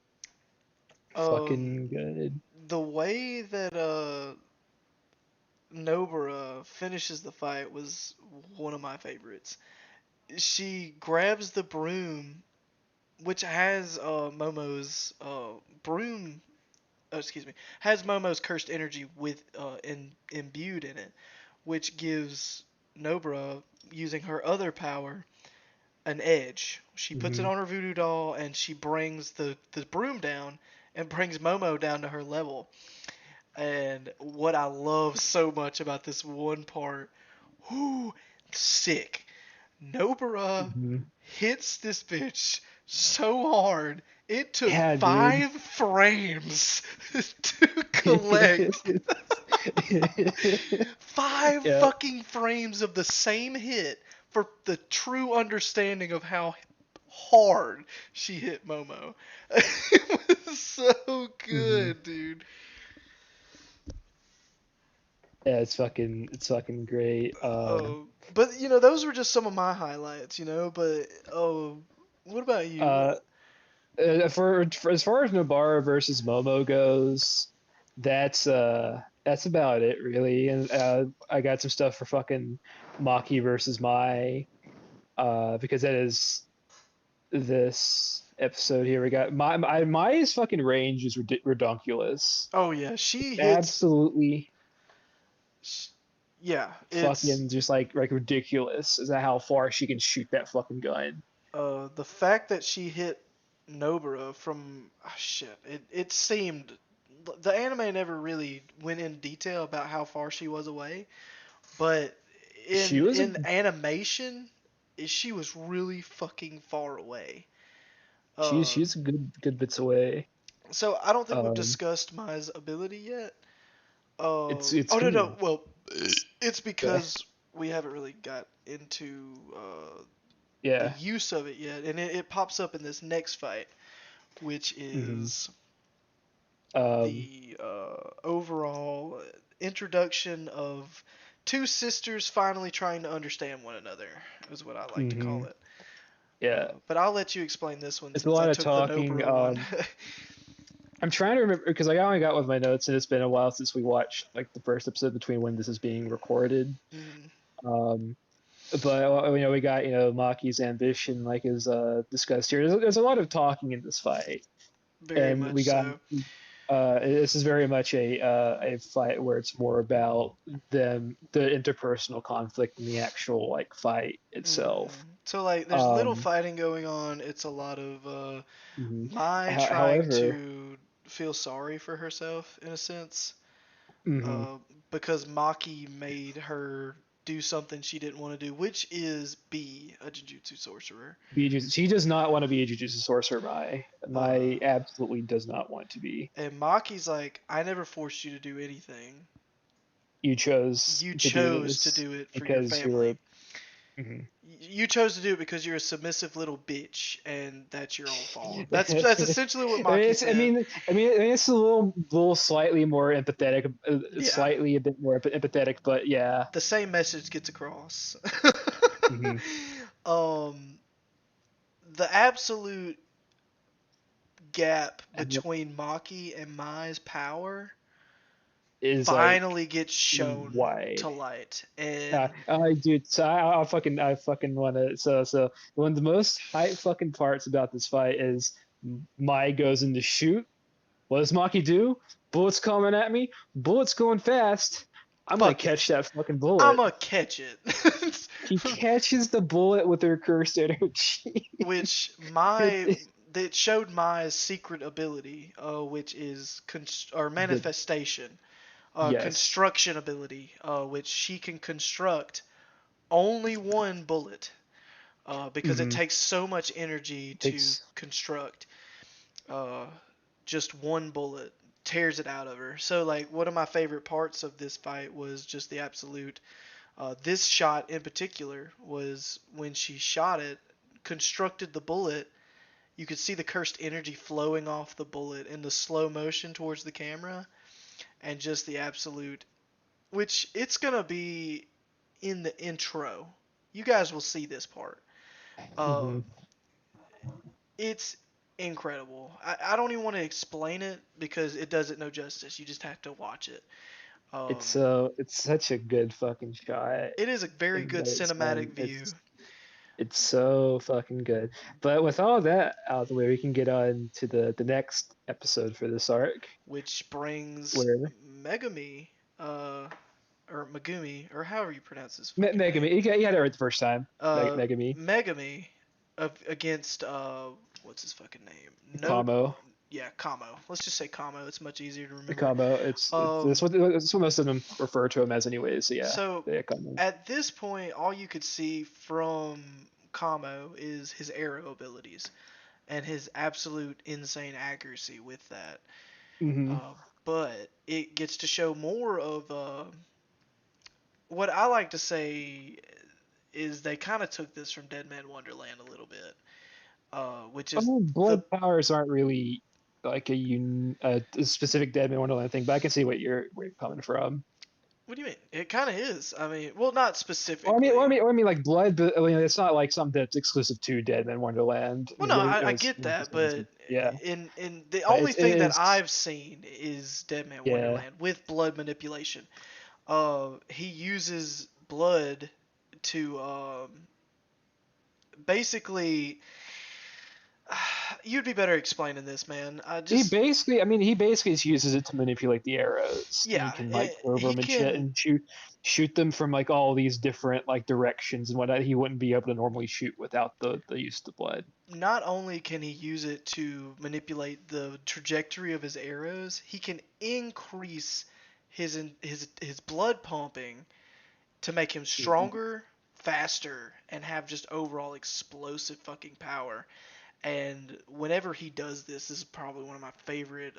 Um, fucking good. the way that Nobara finishes the fight was one of my favorites. She grabs the broom, which has Momo's broom. Oh, excuse me, has Momo's cursed energy with imbued in it, which gives Nobara, using her other power, an edge. She puts it Hmm. on her voodoo doll and she brings the broom down and brings Momo down to her level. And what I love so much about this one part, whoo, sick. Nobara Hmm. hits this bitch so hard it took Yeah, dude. 5 frames to collect. Five Yeah. fucking frames of the same hit for the true understanding of how hard she hit Momo. It was so Hmm. good, dude. Yeah, it's fucking great. But those were just some of my highlights, But what about you? Uh, for as far as Nobara versus Momo goes, that's about it really. And I got some stuff for fucking Maki versus Mai, because that is this episode here. We got Mai's fucking range is redonkulous. Oh yeah, she hits. Absolutely sh- Yeah, it's fucking just like ridiculous is how far she can shoot that fucking gun. the fact that she hit Nobara from shit. It seemed the anime never really went in detail about how far she was away, but She in was a in animation, she was really fucking far away. Uh, she's a good bits away. so I don't think we've Um, discussed Mai's ability yet. it's Oh no gonna no. Well, it's go. because we haven't really got into the Yeah. use of it yet, and it pops up in this next fight, which Hmm. is Um, the overall introduction of two sisters finally trying to understand one another, is what I like to call hmm. it. Yeah. But I'll let you explain this one It's a since I lot of took the talking. Nobara one. I'm trying to remember because I only got with my notes, and it's been a while since we watched like the first episode between when this is being recorded. Mm, Um, but we got Maki's ambition, like is discussed here. There's a lot of talking in this fight, very and we much got so. this is very much a fight where it's more about the interpersonal conflict and the actual like fight itself. So like, there's little Um, fighting going on. It's a lot of mhm. Mai trying However, to feel sorry for herself in a sense, mhm. uh, because Maki made her do something she didn't want to do, which is be a Jujutsu sorcerer. She does not want to be a Jujutsu sorcerer. Uh, My absolutely does not want to be. and Maki's like, I never forced you to do anything. You chose You to do chose to this do it for your because you're. family. Mhm. You chose to do it because you're a submissive little bitch, and that's your own fault. That's essentially what Maki said. It's a little slightly more empathetic, Yeah, slightly a bit more empathetic, but yeah. the same message gets across. Hmm. um, the absolute gap And between Maki and Mai's power is like finally gets shown wide. to light, and Dude, so I fucking want to. So one of the most hype fucking parts about this fight is Mai goes in to shoot. What does Maki do? Bullets coming at me. Bullets going fast. I'm gonna fuck it, catch that fucking bullet. I'ma catch it. She catches the bullet with her cursed energy. Which my that showed Maya's secret ability, which is or The manifestation, yes. construction ability, which she can construct only one bullet, because it Mm-hmm. takes so much energy to Takes construct uh, just one bullet. Tears it out of her. So like one of my favorite parts of this fight was just the absolute. This shot in particular was when she shot it, constructed the bullet. You could see the cursed energy flowing off the bullet in the slow motion towards the camera, and just the absolute, which it's gonna be in the intro. You guys will see this part. Uh, mm-hmm. it's incredible. I don't even want to explain it because it does it no justice. You just have to watch it. It's such a good fucking shot. It is a very And good that it's done. cinematic view, It's so fucking good. But with all that out of the way, we can get on to the next episode for this arc, which brings where Megami, uh, or Megumi, or however you pronounce his fucking name, Megami. You had it right the first time. uh, Megami. Megami, against what's his fucking name? No, Kamo. yeah, Kamo. Let's just say Kamo. It's much easier to The remember. Kamo. It's Um, what most of them refer to him as, anyways. So yeah, so the Kamo. at this point, all you could see from Kamo is his arrow abilities and his absolute insane accuracy with that. Mm-hmm. Uh, but it gets to show more of what I like to say is they kind of took this from Dead Man Wonderland a little bit, which is Oh, the. blood powers aren't really like a specific Dead Man Wonderland thing, but I can see where you're coming from. What do you mean? It kind of is. I mean, well, not Or I mean, or I specifically. mean, or I mean, like blood, but I mean, it's not like something that's exclusive to Dead Man Wonderland. I Well, mean, no, it I was, get that, but yeah, in the but only it thing that is, I've seen is Dead Man yeah. Wonderland with blood manipulation. He uses blood to basically. You'd be better explaining this, man. I just. I mean, he basically just uses it to manipulate the arrows, and he Yeah, can like throw he them and shit, can and shoot them from like all these different like directions and whatnot. He wouldn't be able to normally shoot without the use of the blood. not only can he use it to manipulate the trajectory of his arrows, he can increase his blood pumping to make him stronger, faster, and have just overall explosive fucking power. And whenever he does this, this is probably one of my favorite,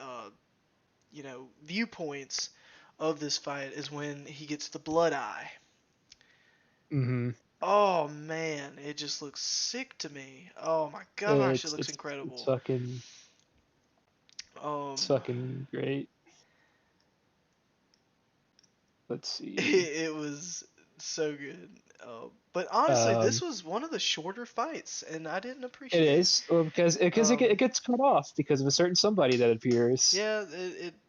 viewpoints of this fight is when he gets the blood eye. Mm-hmm. Oh man, it just looks sick to me. Oh my gosh, it looks It's incredible. fucking Um, great. Let's it, see. it was so good. But honestly, this Um, was one of the shorter fights, and I didn't it appreciate. is, well, because it Um, gets cut off because of a certain somebody that appears. yeah,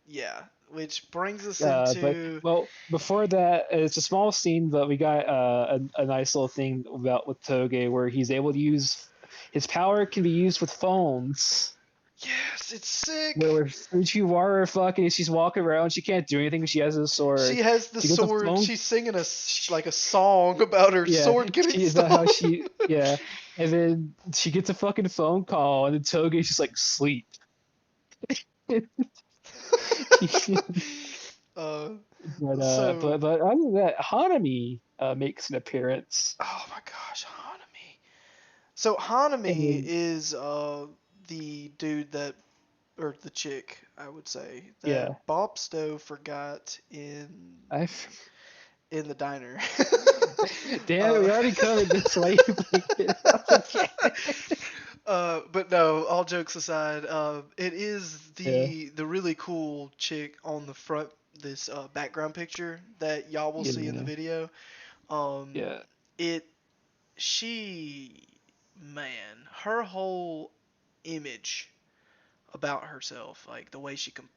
yeah, which brings us But into. well, before that, it's a small scene, but we got a nice little thing about with Toge where he's able to use his power can be used with phones. Yes, it's Where sick. Fujiwara fucking she's walking around, she can't do anything. She has a She sword. has the She gets a sword. phone. She's singing like a song about her Yeah, sword getting she about how stolen. she yeah, and then she gets a fucking phone call, and then Toge's just like sleep. uh, but so, other than that, Hanami makes an appearance. oh my gosh, Hanami. So Hanami And is the dude that, or the chick, I would say, that yeah, Bopsto forgot in I the diner. damn it, uh, we already covered this. Why you bring it up again? but no, all jokes aside, it is Yeah, the really cool chick on the front, this background picture that y'all will see in the yeah, video. Um, yeah. it she man, her whole image about herself, like the way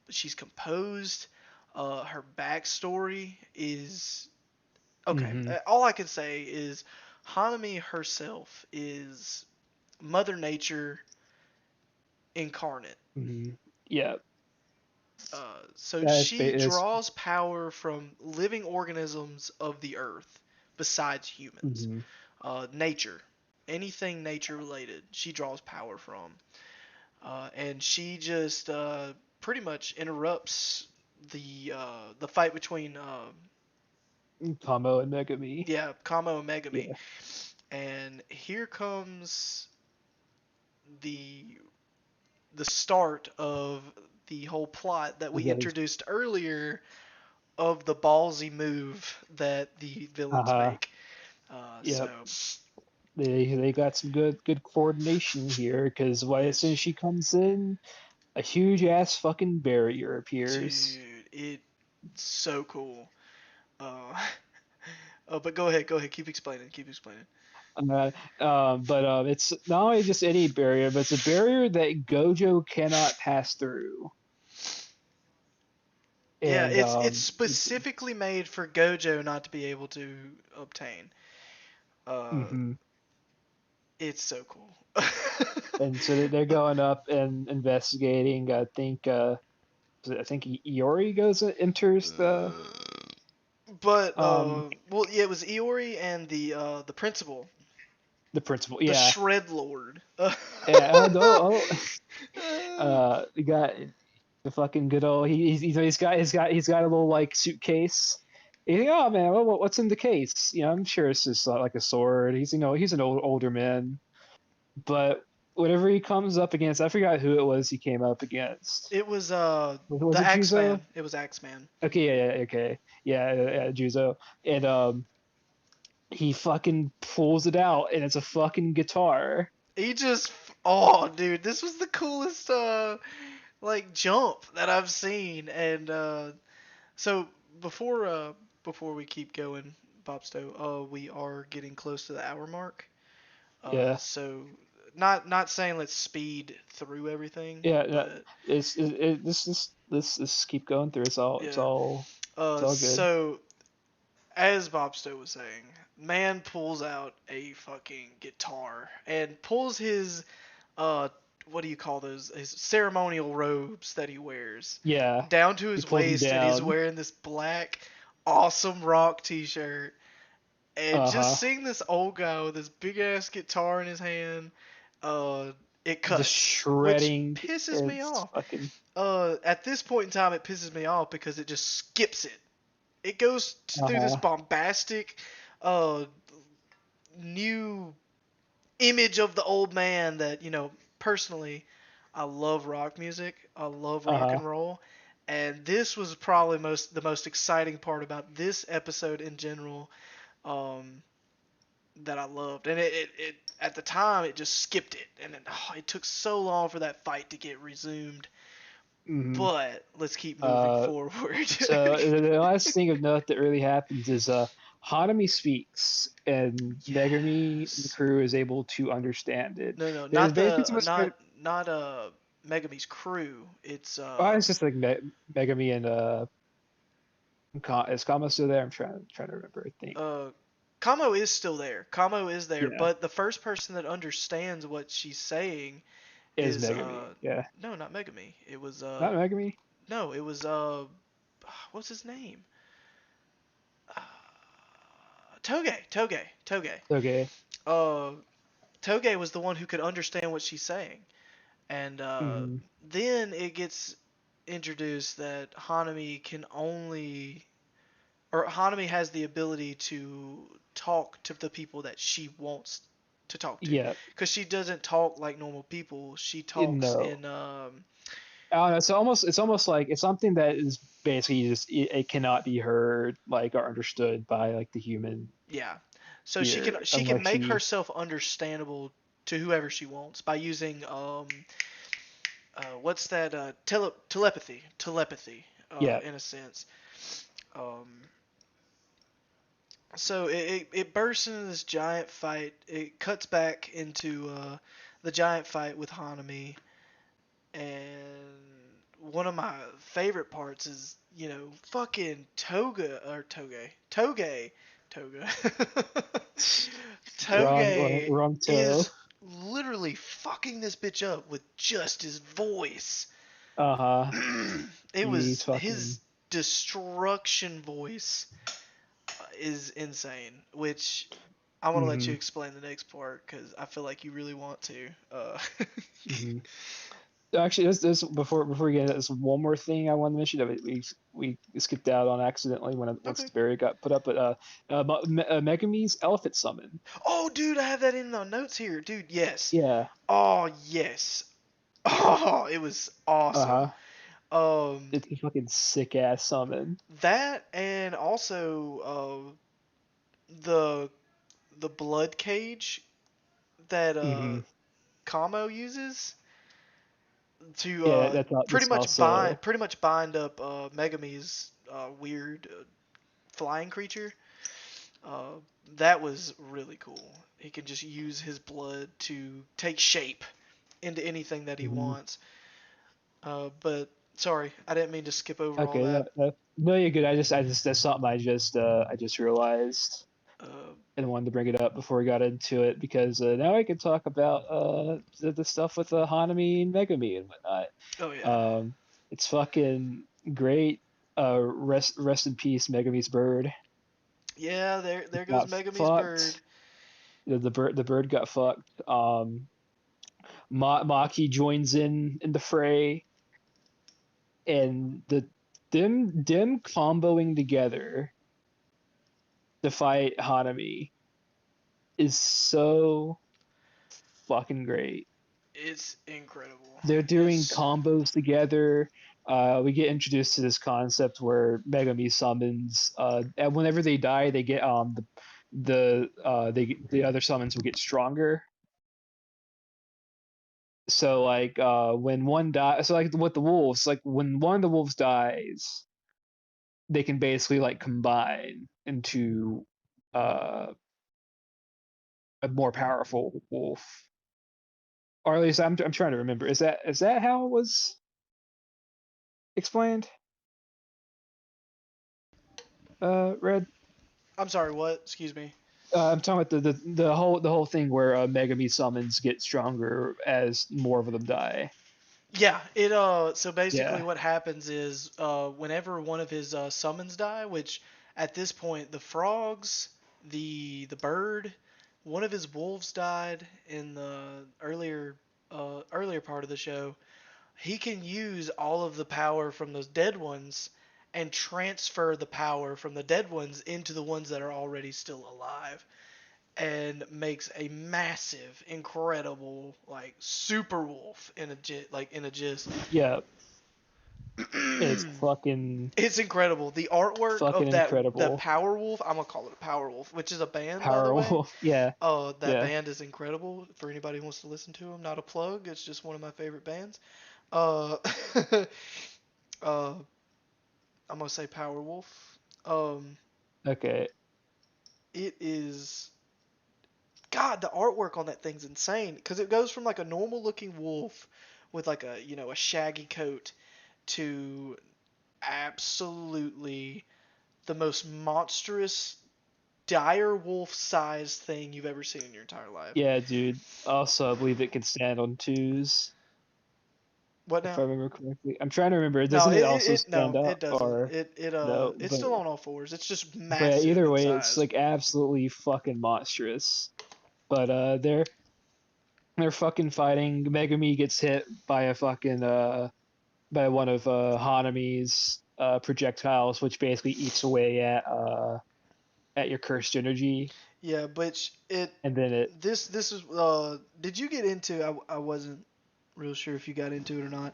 she's composed, her backstory is okay. Mm-hmm. All I can say is Hanami herself is Mother Nature incarnate. Mm-hmm. Yeah, So that's she it's. draws power from living organisms of the earth besides humans. Mm-hmm. Nature, anything nature related, she draws power from. And she just pretty much interrupts the fight between Kamo and Megami. yeah, Kamo and Megami. Yeah. And here comes the the start of the whole plot that we The, introduced earlier of the ballsy move that the villains uh-huh. make. So Yep. They got some good coordination here because as soon as which she comes in, a huge ass fucking barrier appears. dude, it's so cool. Uh, oh, but go ahead, keep explaining. But it's not only just any barrier, but it's a barrier that Gojo cannot pass through. Yeah, And it's specifically made for Gojo not to be able to obtain. Uh, mhm. it's so cool. And so they're going up and investigating. I think Iori goes enters But um well, yeah, it was Iori and the principal, the principal. the Yeah, Shred Lord. yeah. You got the fucking good old. He's got a little like suitcase. You think, oh man, what's in the case? I'm sure it's just like a sword. He's an older man, but whatever he comes up against, I forgot who it was he came up against. It was Was the it Juzo? Axeman. It was Axeman. Okay, yeah, okay, yeah, Juzo, and he fucking pulls it out, and it's a fucking guitar. He just oh dude, this was the coolest like jump that I've seen. And so before before we keep going, Bobsto, we are getting close to the hour mark. Yeah, So not saying let's speed through everything, yeah. but This keep going through. It's yeah. all it's all good. So as Bobsto was saying, man pulls out a fucking guitar and pulls his uh what do you call those, his ceremonial robes that he wears Yeah, down to he his pulls him waist, and he's down. wearing this black awesome rock t-shirt, and just Uh-huh. seeing this old guy with this big ass guitar in his hand, uh it Just cuts, which shredding. pisses me It's off. fucking. At this point in time it pisses me off because it just skips it. It goes through this Uh-huh. bombastic uh new image of the old man that, personally, I love rock music. I love rock Uh-huh. and roll. And this was probably the most exciting part about this episode in general, um, that I loved. And it at the time it just skipped it, and it took so long for that fight to get resumed. Hmm. But let's keep moving Uh, forward. so the last thing of note that really happens is Hanami speaks and Megami and the Yes. crew is able to understand it. No, no, There's not basically the so much. not Megami's crew. It's It's just like Megami and is Kama still there? I'm trying to remember. I think. uh Kamo is still there. Kamo is there, Yeah, but the first person that understands what she's saying is is Megami. Yeah, no, not Megami. It was not Megami. no, it was what's his name? Uh, Toge. Okay. Uh Toge was the one who could understand what she's saying. And Hmm. then it gets introduced that Hanami has the ability to talk to the people that she wants to talk to, Yeah. because she doesn't talk like normal people. She talks No. in I don't know. It's almost like it's something that is basically just it cannot be heard like or understood by like the human yeah. So ear she can unless make she. herself understandable to whoever she wants by using what's that, telepathy, Yeah. in a sense. Um, so it bursts into this giant fight. It cuts back into the giant fight with Hanami, and one of my favorite parts is, fucking Toge. Toge Wrong toe. is literally fucking this bitch up with just his voice. Uh-huh. It He's was fucking. his destruction voice is insane, which I want to let you Hmm. explain the next part because I feel like you really want to. Hmm. actually, this before we get into this, one more thing I wanted to mention that we skipped out on accidentally once Okay. the barrier got put up, but Megumi's elephant summon. Oh, dude, I have that in the notes here, dude. Yes. Yeah. Oh, yes. Oh, it was awesome. Uh-huh. Um, It's a fucking sick ass summon. that and also the blood cage that Hmm. Kamo uses to Yeah, that's also. pretty much bind up Megami's weird flying creature. Uh, that was really cool. He can just use his blood to take shape into anything that he Mhm. wants. But sorry, I didn't mean to skip over all Okay, no, that. no, you're good. I just that's something I just realized Uh, and wanted to bring it up before we got into it because now I can talk about the stuff with Hanami and Megami and whatnot. oh yeah, Um, it's fucking great. Rest in peace, Megami's bird. yeah. It There goes got Megami's bird. fucked. The bird got fucked. Maki joins in the fray, and them comboing together to fight Hanami is so fucking great. It's incredible. They're doing It's combos together. We get introduced to this concept where Megami summons, and whenever they die, they get the other summons will get stronger. So like when one dies, so like with the wolves, like when one of the wolves dies, they can basically like combine into uh, a more powerful wolf. Or at least I'm trying to remember. Is that how it was explained? Red. I'm sorry, what? Excuse me. I'm talking about the whole thing where Megami summons get stronger as more of them die. Yeah, it so basically Yeah. what happens is whenever one of his summons die, which at this point the frogs, the bird, one of his wolves died in the earlier part of the show. He can use all of the power from those dead ones and transfer the power from the dead ones into the ones that are already still alive and makes a massive, incredible, like super wolf in a gist. Yeah. It's fucking It's incredible. The artwork fucking of the incredible. Power Wolf, I'm gonna call it a Power Wolf, which is a band by the Power way. Wolf. Yeah. That Yeah. band is incredible for anybody who wants to listen to them. Not a plug. It's just one of my favorite bands. Uh, uh, I'm gonna say Power Wolf. Um, Okay. it is God. The artwork on that thing's insane because it goes from like a normal looking wolf with like a a shaggy coat to absolutely the most monstrous dire wolf sized thing you've ever seen in your entire life. Yeah, dude. Also, I believe it can stand on twos, What if now? I remember correctly. I'm trying to remember. No, Doesn't it also stand no, up it doesn't. or It no? it's But still on all fours. It's just yeah, massive either in way, it's size. like absolutely fucking monstrous. But they're fucking fighting. Megami gets hit by a fucking by one of Hanami's projectiles, which basically eats away at your cursed energy, Yeah, but it and then it. this is did you get into I wasn't real sure if you got into it or not.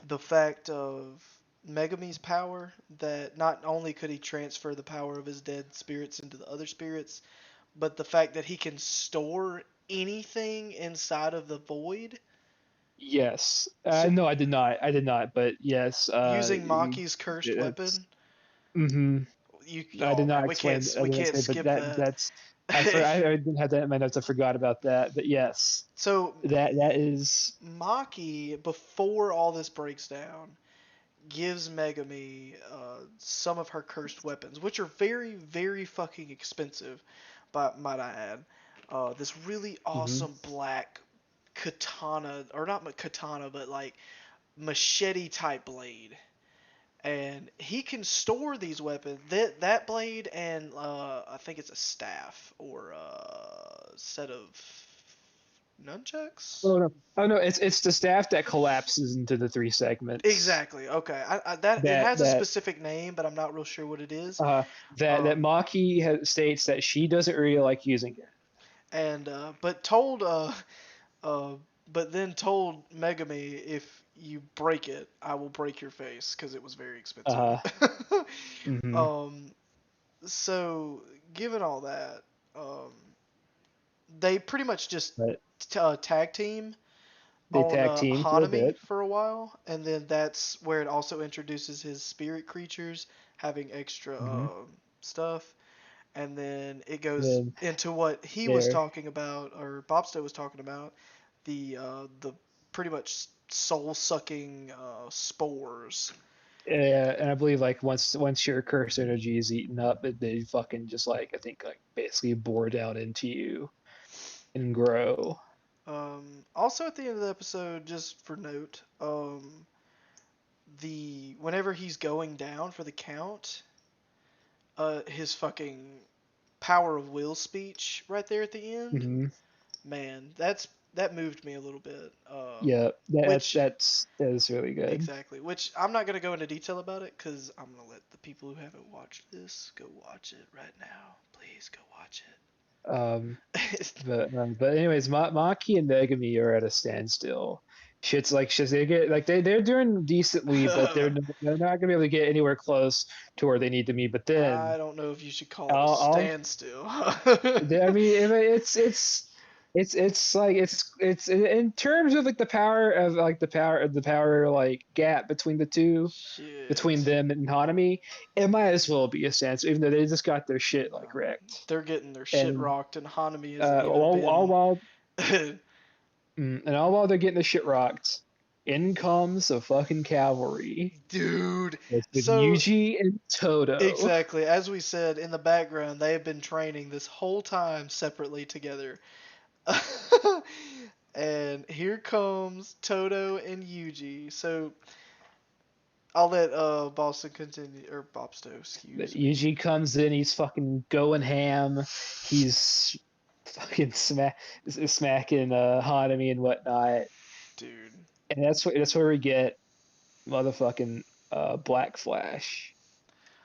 The fact of Megami's power that not only could he transfer the power of his dead spirits into the other spirits, but the fact that he can store anything inside of the void. Yes. So No, I did not. I did not. But yes. using Maki's cursed It's. weapon, Mm-hmm. you I did oh not man, explain. I we didn't can't say, but skip that. that's. I didn't have that in my notes. I forgot about that. But yes, So that is. Maki, before all this breaks down, gives Megami some of her cursed weapons, which are very, very fucking expensive, but might I add. This really Mm-hmm. awesome black katana, or not katana, but like machete type blade. And he can store these weapons. That blade and I think it's a staff or a set of Nunchucks? Oh no, oh no, it's the staff that collapses into the three segments. Exactly. Okay. That it That has a that specific name, but I'm not real sure what it is. uh that Um, Maki states that she doesn't really like using it. and but told uh, but then told Megami, if you break it, I will break your face because it was very expensive. Uh hmm um, so given all that, um, they pretty much just But tag team they on tag team for a Hanami bit. for a while, and then that's where it also introduces his spirit creatures having extra Hmm stuff, and then it goes Then into what he was there, talking about, or Bobsto was talking about, the pretty much soul sucking spores. and I believe like once your curse energy is eaten up, they fucking just like I think like basically bore down into you and grow. Also at the end of the episode, just for note, the whenever he's going down for the count, his fucking power of will speech right there at the end, Hmm man, that moved me a little bit. Yeah, Which that is really good. exactly, which I'm not gonna go into detail about it because I'm gonna let the people who haven't watched this go watch it right now. Please go watch Um, it. but anyways, Maki and Megami are at a standstill. Shit's they get like they're doing decently, but they're not gonna be able to get anywhere close to where they need to be. But I then don't know if you should call it a I'll standstill. I mean it's like it's in terms of like the power of like the power like gap between the two between Shit. them and Hanami, it might as well be a standstill, even though they just got their shit No, like wrecked. they're getting their shit And rocked, and Hanami hasn't even all been. while and all while they're getting the shit rocked, in comes the fucking cavalry. Dude. It's with So Yuji and Toto. exactly, as we said in the background, they have been training this whole time separately together. And here comes Toto and Yuji. So I'll let Boston continue, or Bobsto, excuse me. Yuji comes in, he's fucking going ham. He's fucking smacking Hanami and whatnot. Dude. And that's where we get motherfucking Black Flash.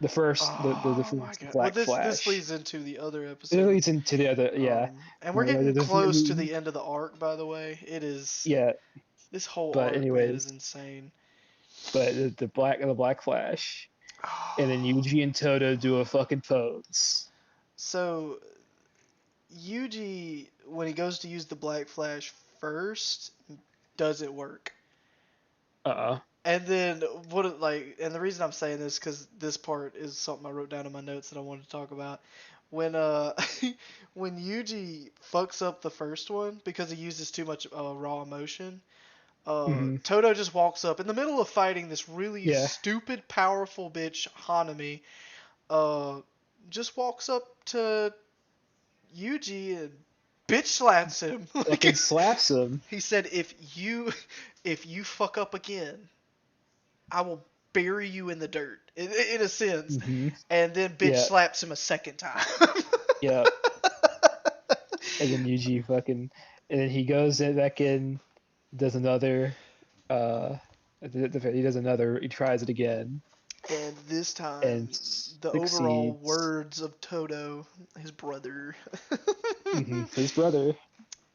The Oh my first god. Well, Black this Flash. leads into the other It episode. leads into the other, yeah. And we're getting There's close to the end of the arc, by the way. yeah, This whole but arc, man, anyways, is insane. but the Black Flash, and then Yuji and Toto do a fucking pose. So Yuji, when he goes to use the Black Flash first, doesn't work. Uh And then and the reason I'm saying this because this part is something I wrote down in my notes that I wanted to talk about. When when Yuji fucks up the first one because he uses too much raw emotion, hmm Toto just walks up in the middle of fighting this really Yeah, stupid, powerful bitch Hanami. Uh, just walks up to Yuji and bitch slaps him. fucking Like slaps him. he said, if you fuck up again, I will bury you in the dirt. In a sense, Hmm and then bitch Yeah, slaps him a second time. yeah. And then Yuji fucking, and then he goes in back in, does another, uh, he does another, he tries it again And this and time, the overall succeeds. words of Toto, his brother. His brother.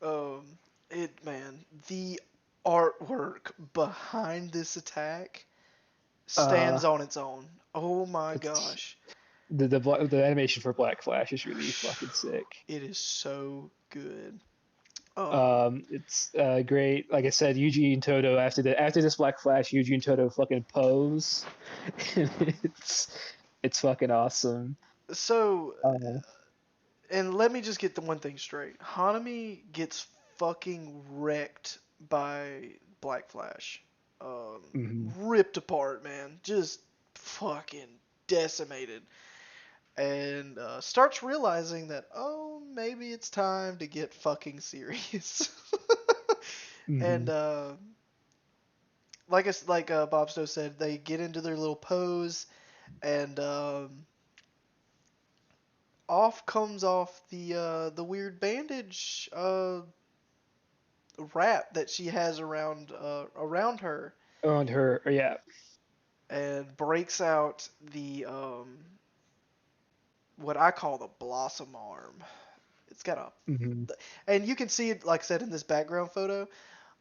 um, man, the artwork behind this attack Uh, stands on its own. Oh my it's gosh. the animation for Black Flash is really fucking sick. It is so good. It's great. Like I said, Yuji and Toto after this Black Flash, Yuji and Toto fucking pose. it's it's fucking awesome. So, Uh, and let me just get the one thing straight. Hanami gets fucking wrecked by Black Flash. mhm. Ripped apart, man. Just fucking decimated. And starts realizing that, oh, maybe it's time to get fucking serious. And Mhm. Bob Stowe said, they get into their little pose, and off comes off the weird bandage wrap that she has around her, owned her. Yeah. and breaks out the what I call the blossom arm. It's got a, Hmm. and you can see it, like I said, in this background photo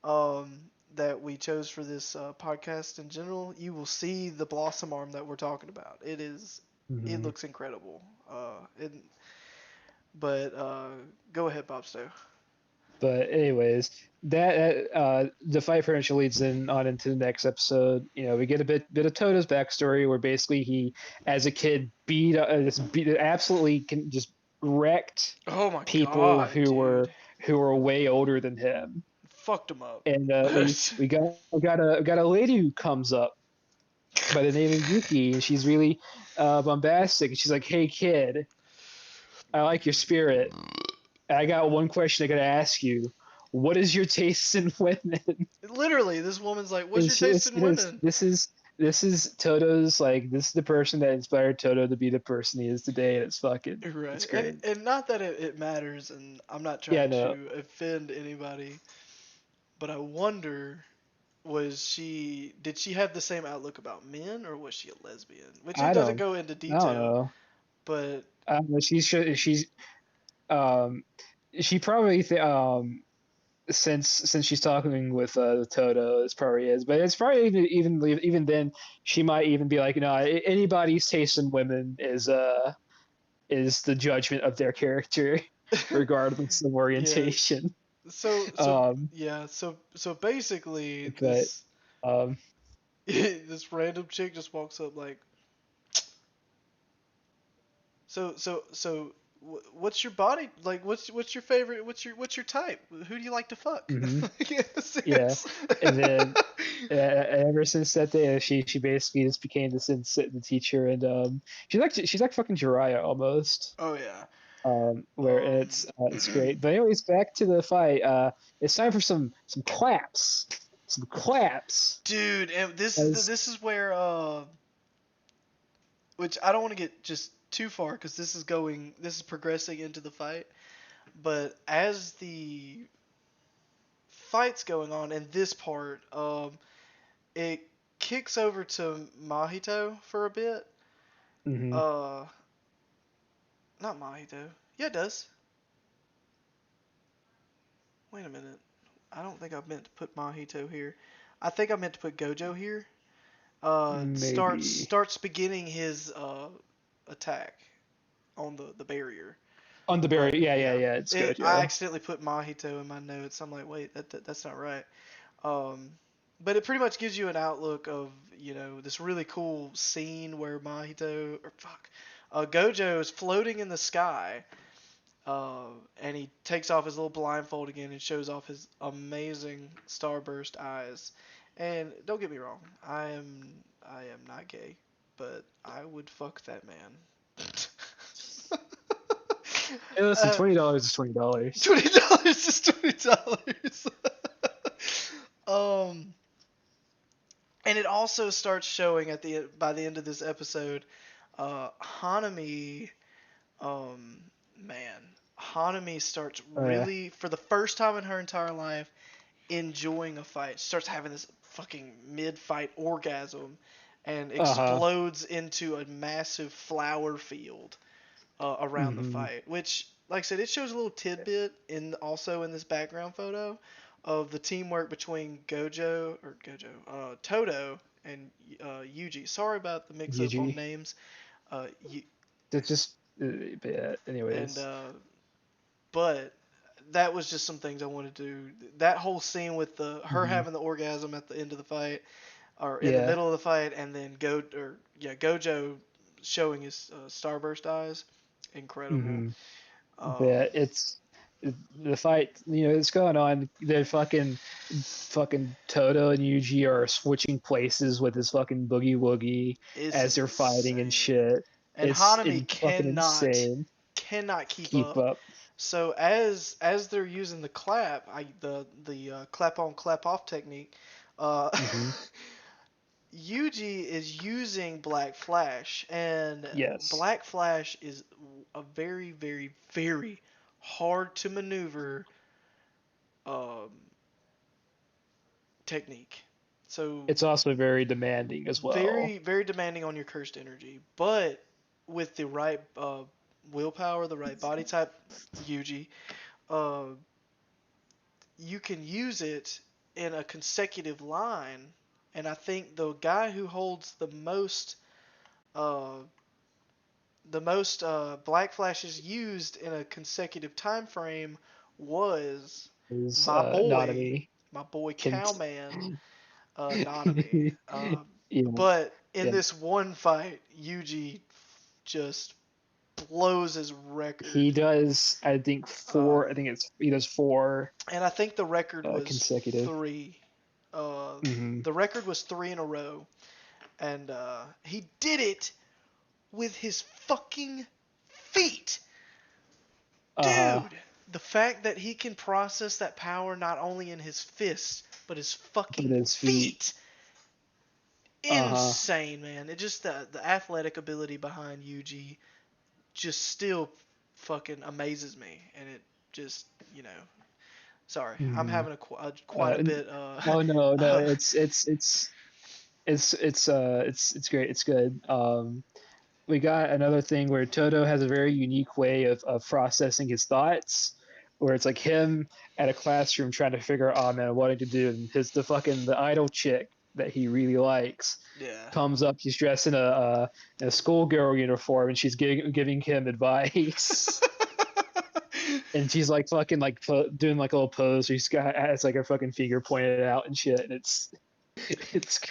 um, that we chose for this podcast in general. You will see the blossom arm that we're talking about. It Hmm. looks incredible. But go ahead, Bobsto. But anyways, that the fight pretty much leads on into the next episode. We get a bit of Toto's backstory, where basically he, as a kid, absolutely can just wrecked Oh my people god, who dude. were way older than him. Fucked him up. And we got a lady who comes up by the name of Yuki, and she's really bombastic. And she's like, "Hey kid, I like your spirit. I got one question I gotta ask you. What is your taste in women?" Literally, this woman's like, "What's And your taste in women?" this is Toto's, like, this is the person that inspired Toto to be the person he is today, and it's Right, great. and not that it matters, and I'm not Yeah, trying no, to offend anybody, but I wonder, did she have the same outlook about men, or was she a lesbian? Which it I doesn't don't go into I don't detail, know. but I don't know. Um she probably since she's talking with Toto, it's probably is, but it's probably even then she might even be like, no, anybody's taste in women is the judgment of their character, regardless of yeah. orientation. So Um, yeah, so basically but this um, this random chick just walks up like, what's your body like? What's your favorite? What's your type? Who do you like to fuck? mhm, yeah, Yes. and then ever since that day, she basically just became this instant teacher, and she's like fucking Jiraiya almost. Oh yeah. Where Um, it's great. But anyways, back to the fight. It's time for some claps, some claps. dude, and As this is where which I don't want to get just too far because this is progressing into the fight. But as the fight's going on in this part, it kicks over to Mahito for a bit. hmm Uh, Not Mahito. Yeah, it does. Wait a minute. I don't think I meant to put Mahito here. I think I meant to put Gojo here. maybe Starts beginning his attack on the barrier. on the But berry. Yeah, yeah, yeah, yeah. It's I Gojo. accidentally put Mahito in my notes. I'm like, wait, that's not right. Um, but it pretty much gives you an outlook of this really cool scene where Gojo is floating in the sky, and he takes off his little blindfold again and shows off his amazing starburst eyes. And don't get me wrong, I am not gay, but I would fuck that man. Hey, listen, uh, $20 is $20. $20 is $20. um, and it also starts showing by the end of this episode, Hanami, um, man, Hanami starts Uh, really, for the first time in her entire life, enjoying a fight. She starts having this fucking mid-fight orgasm, and uh-huh. explodes into a massive flower field around the hmm fight. Which, like I said, it shows a little tidbit also in this background photo of the teamwork between Toto and Yuji. Sorry about the mix-up on GG. names. You, That's just yeah, and anyways. But that was just some things I wanted to do. That whole scene with the her hmm having the orgasm at the end of the fight, or in the Yeah. middle of the fight, and then Gojo showing his starburst eyes, incredible. hmm Um, Yeah, the fight, it's going on. The fucking Toto and Yuji are switching places with his fucking boogie woogie this as is they're fighting and insane. shit. And It's Hanami fucking insane. cannot keep Keep up. up. So as they're using the clap, the clap on clap off technique, uh, hmm Yuji is using Black Flash, and Yes. Black Flash is a very, very, very hard to maneuver technique. So It's also very demanding as well. very, very demanding on your cursed energy. But with the right willpower, the right body type, Yuji, uh, you can use it in a consecutive line. And I think the guy who holds uh, the most black flashes used in a consecutive time frame was Is my boy, Nanami my boy can. Cowman, Nanami. Yeah, But in yeah. this one fight, Yuji just blows his He record. does. I think four. I Um, think he does four and I think the record was consecutive. 3. Uh, Hmm. the record was 3 in a row, and he did it with his fucking feet. Uh, Dude, the fact that he can process that power not only in his fists, but his but fucking his feet. feet. Uh-huh. Insane, man. It just the athletic ability behind Yuji just still fucking amazes me, and it just, you know, sorry, I'm Hmm. having quite a bit No, no, no. uh It's great. It's good. We got another thing where Toto has a very unique way of processing his thoughts, where it's like him at a classroom trying to figure out, oh man, what to do, and the idol chick that he really likes yeah. comes up. She's dressed in a schoolgirl uniform, and she's giving him advice. And she's like fucking like doing like a little pose. Where she's got has like her fucking finger pointed out and shit, and it's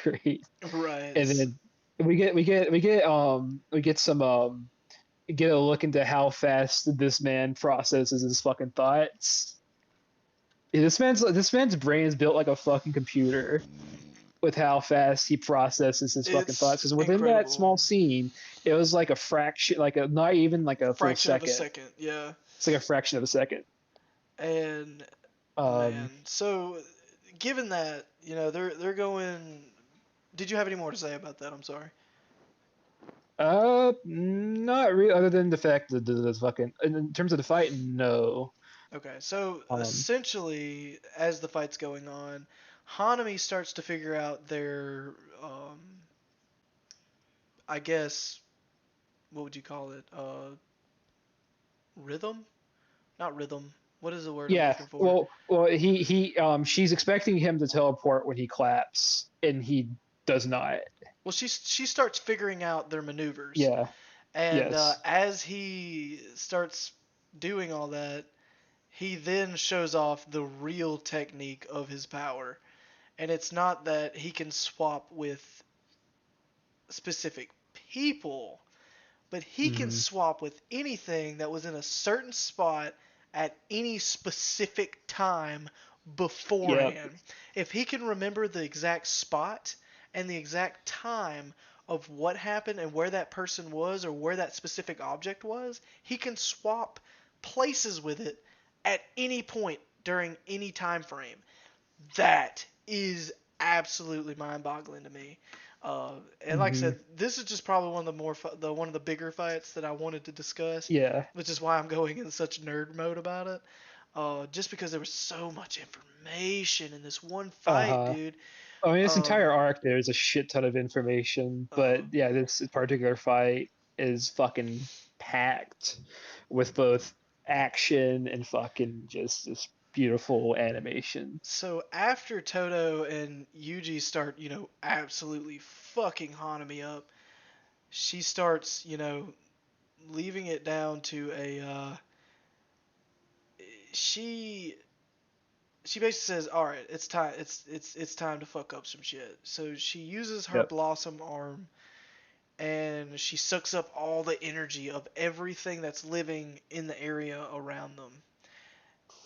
great. Right. And then we get some get a look into how fast this man processes his fucking thoughts. This man's brain is built like a fucking computer with how fast he processes his fucking thoughts. It's Because within that incredible. small scene, it was like a fraction, like a not even like a full Fraction of a second. second, yeah. It's like a fraction of a second. And Um, man, so given that, they're going. Did you have any more to say about that? I'm sorry. not really. Other than the fact that the fucking in terms of the fight, no. Okay, so Um, essentially, as the fight's going on, Hanami starts to figure out their, I guess, what would you call it? Rhythm? Not rhythm. What is the word I'm yeah. looking for? Well, she's expecting him to teleport when he claps, and he does not. Well, she starts figuring out their maneuvers, Yeah. and Yes. as he starts doing all that, he then shows off the real technique of his power. And it's not that he can swap with specific people, but he can Hmm. swap with anything that was in a certain spot at any specific time Yep. beforehand. If he can remember the exact spot and the exact time of what happened and where that person was or where that specific object was, he can swap places with it at any point during any time frame. That is absolutely mind-boggling to me. And like I Hmm. said, this is just probably one of the one of the bigger fights that I wanted to discuss, Yeah. which is why I'm going in such nerd mode about it. Just because there was so much information in this one Uh fight, huh. dude. I mean, this Um, entire arc, there's a shit ton of information, uh, but yeah, this particular fight is fucking packed with both action and fucking just this beautiful animation. so after Toto and Yuji start, absolutely fucking Hanami up, she starts, leaving it down to a she she basically says, "All right, it's time. It's time to fuck up some shit." So she uses her Yep. blossom arm and she sucks up all the energy of everything that's living in the area around them.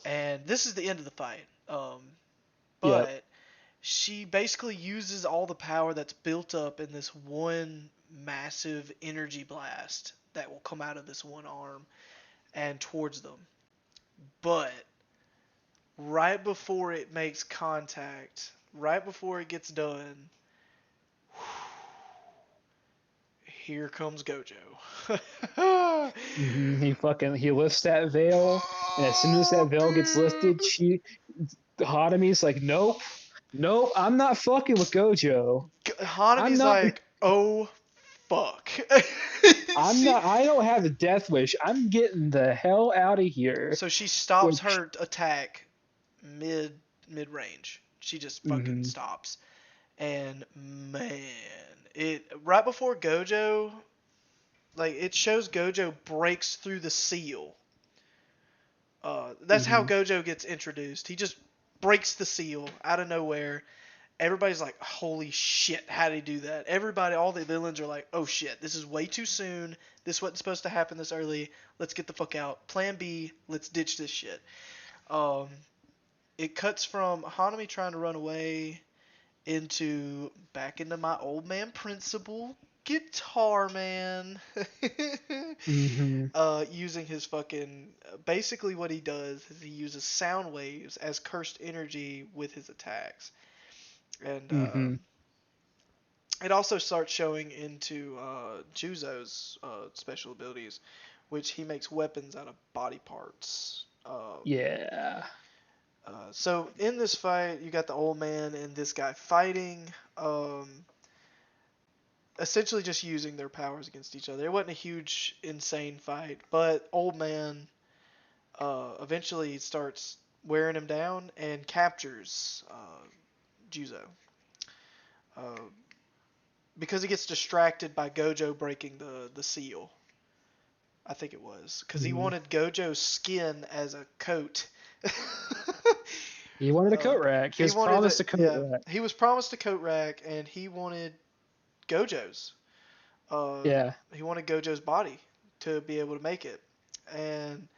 And this is the end of the fight. Yep. But she basically uses all the power that's built up in this one massive energy blast that will come out of this one arm and towards them. But right before it makes contact, right before it gets done, here comes Gojo. He lifts that veil, and as soon as that Oh, veil gets lifted, dude. Hanami's like, nope. Nope, I'm not fucking with Gojo. I'm Hanami's not. like, oh fuck. I'm she not. I don't have a death wish. I'm getting the hell out of here. so she stops Which. her attack mid range. She just fucking Hmm. stops. And man, it right before Gojo, like it shows Gojo breaks through the seal. That's how Hmm. Gojo gets introduced. He just breaks the seal out of nowhere. Everybody's like, holy shit, how did he do that? Everybody, all the villains are like, oh shit, this is way too soon. This wasn't supposed to happen this early. Let's get the fuck out. Plan B, let's ditch this shit. Um, it cuts from Hanami trying to run away into back into my old man principle, Guitar Man. Hmm. Using his fucking basically what he does is he uses sound waves as cursed energy with his attacks, and Hmm. it also starts showing into Juzo's special abilities, which he makes weapons out of body parts. Yeah. So in this fight, you got the old man and this guy fighting, um, essentially just using their powers against each other. It wasn't a huge, insane fight, but old man eventually starts wearing him down and captures Juzo. Uh, because he gets distracted by Gojo breaking the seal. I think it was because he Hmm. wanted Gojo's skin as a coat. He wanted a coat rack. He He was wanted promised it. a coat Yeah, rack. he was promised a coat rack, and he wanted Gojo's. Uh, Yeah. he wanted Gojo's body to be able to make it, and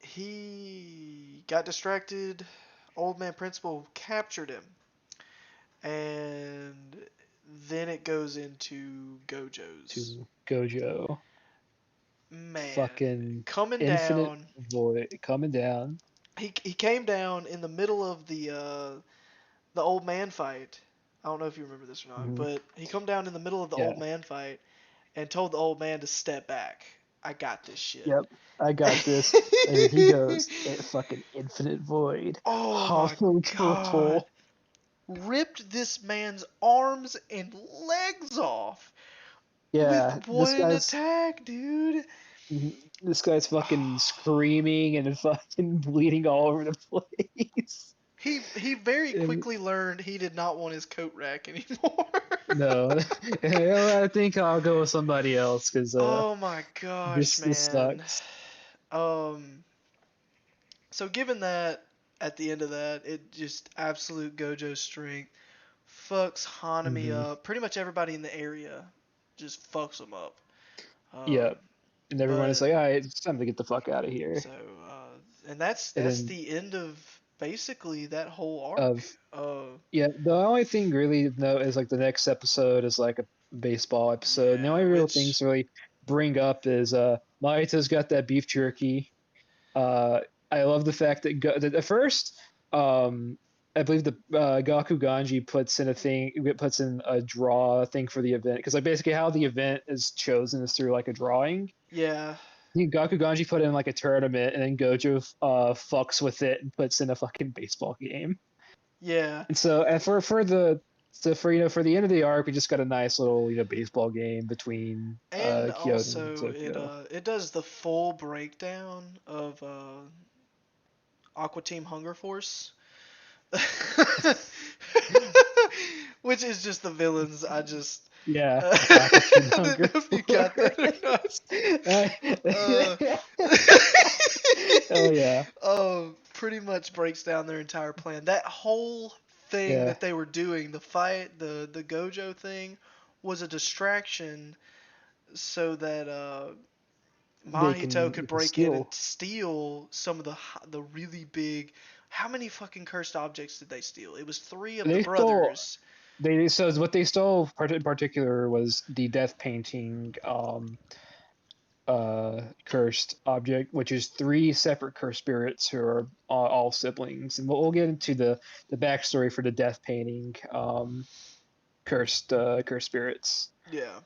he got distracted. Old man principal captured him, and then it goes into Gojo's. To Gojo. Man, Fucking coming infinite down. void coming down. He came down in the middle of the old man fight. I don't know if you remember this or not, Hmm. but he come down in the middle of the old Yeah. man fight and told the old man to step back. I got this shit. Yep. I got this. And he goes, fucking infinite void. Oh my Hollow god. purple. Ripped this man's arms and legs off Yeah. with one attack, dude. This guy's fucking screaming and fucking bleeding all over the place. He very And quickly learned he did not want his coat rack anymore. no, I think I'll go with somebody else because Oh my gosh, this man. sucks. Um, so given that at the end of that, it just absolute Gojo strength fucks Hanami Hmm. up. Pretty much everybody in the area just fucks him up. Um, Yep. And everyone is but like, all right, it's time to get the fuck out of here. so and that's And that's then the end of basically that whole arc. of yeah, the only thing really to note is like the next episode is like a baseball episode. And the Yeah, only real things which to really bring up is Maito's got that beef jerky. Uh, I love the fact that at first, um, I believe the Gaku Ganji puts in a draw thing for the event because like basically how the event is chosen is through like a drawing. yeah, I think Gaku Ganji put in like a tournament, and then Gojo fucks with it and puts in a fucking baseball game. yeah. And so, for the end of the arc, we just got a nice little baseball game between And Kyoto and also Tokyo. it does the full breakdown of Aqua Team Hunger Force. Which is just the villains. I just Yeah, I Aqua Team didn't Hunger know if you got that or not. Uh, Oh yeah, pretty much breaks down their entire plan. That whole thing yeah. that they were doing, the fight, the Gojo thing, was a distraction so that Mahito They could can break in and steal. steal some of the really big. How many fucking cursed objects did they steal? It was three of the They stole. brothers. What they stole in particular was the death painting cursed object, which is three separate cursed spirits who are all siblings, and we'll get into the backstory for the death painting cursed spirits Yeah,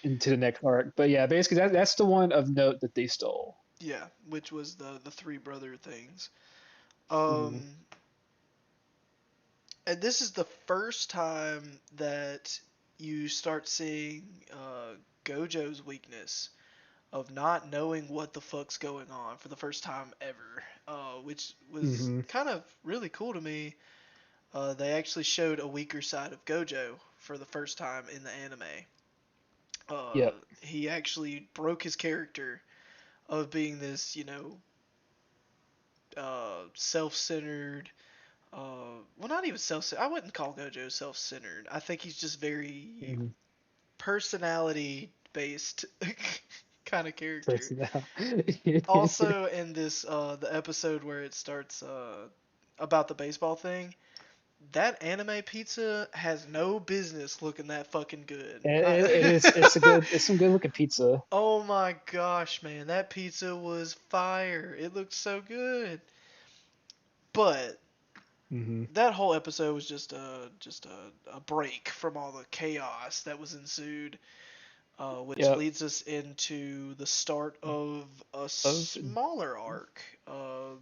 into the next arc. But yeah, basically that's the one of note that they stole. yeah, which was the three brother things. Mm-hmm. Um, And this is the first time that you start seeing Gojo's weakness of not knowing what the fuck's going on for the first time ever, which was Mm-hmm. kind of really cool to me. They actually showed a weaker side of Gojo for the first time in the anime. Yep. He actually broke his character of being this, self-centered. Well, not even self-centered. I wouldn't call Gojo self-centered. I think he's just very Mm-hmm. personality-based kind of character. Personnel. Also, in this the episode where it starts about the baseball thing, that anime pizza has no business looking that fucking good. It is. It's some good looking pizza. Oh my gosh, man, that pizza was fire. It looked so good. But Mm-hmm. that whole episode was just a break from all the chaos that was ensued, which Yep. leads us into the start of a Of smaller arc.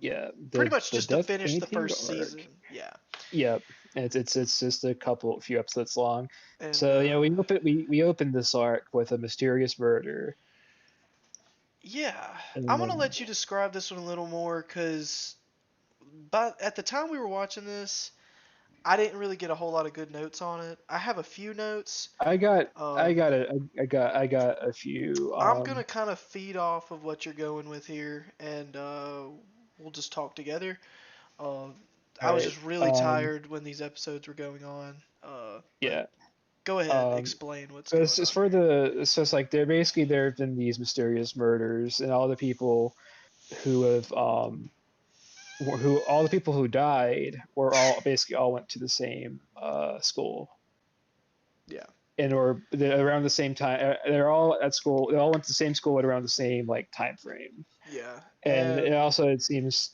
yeah, Pretty much the just to death finish the painting first season. arc. Yeah, Yep. It's just a few episodes long. and So we opened this arc with a mysterious murder, yeah, I'm gonna and let you describe this one a little more because, but at the time we were watching this, I didn't really get a whole lot of good notes on it. I have a few notes. Um, I got a few. I'm gonna kind of feed off of what you're going with here, and we'll just talk together. Uh, All I was right. just really tired when these episodes were going on. But Yeah. go ahead, Um, explain what's so it's going just on for here. so it's like there have been these mysterious murders, and all the people who have who all the people who died were all basically all went to the same school, Yeah, and or around the same time. They're all at school. They all went to the same school at around the same like time frame, yeah, and and it seems.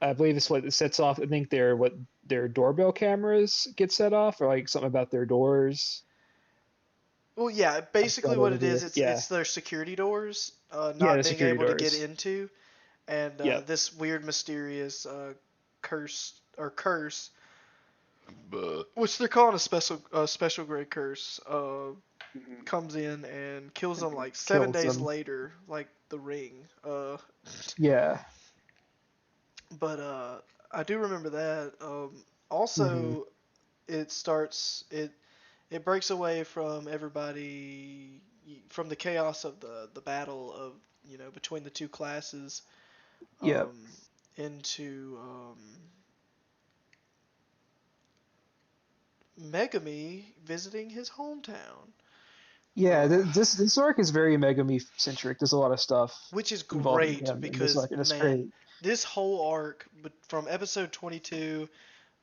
I believe it's what sets off. I think their doorbell cameras get set off, or like something about their doors. well, yeah. I Basically, forgot what what it it is, is. Yeah, it's their security doors yeah, not the being security able to get doors. into, and Yep. this weird, mysterious curse, which they're calling a special grade curse, Mhm. comes in and kills them And like seven kills days them. later, like the ring. Yeah. But I do remember that. Hmm. Also, it breaks away from everybody, from the chaos of the battle of, between the two classes, Yep. um, into Megami visiting his hometown, Yeah. uh, This arc is very Megami centric. There's a lot of stuff which is involving great him in this because, arc, and it's man, great. this whole arc, from episode 22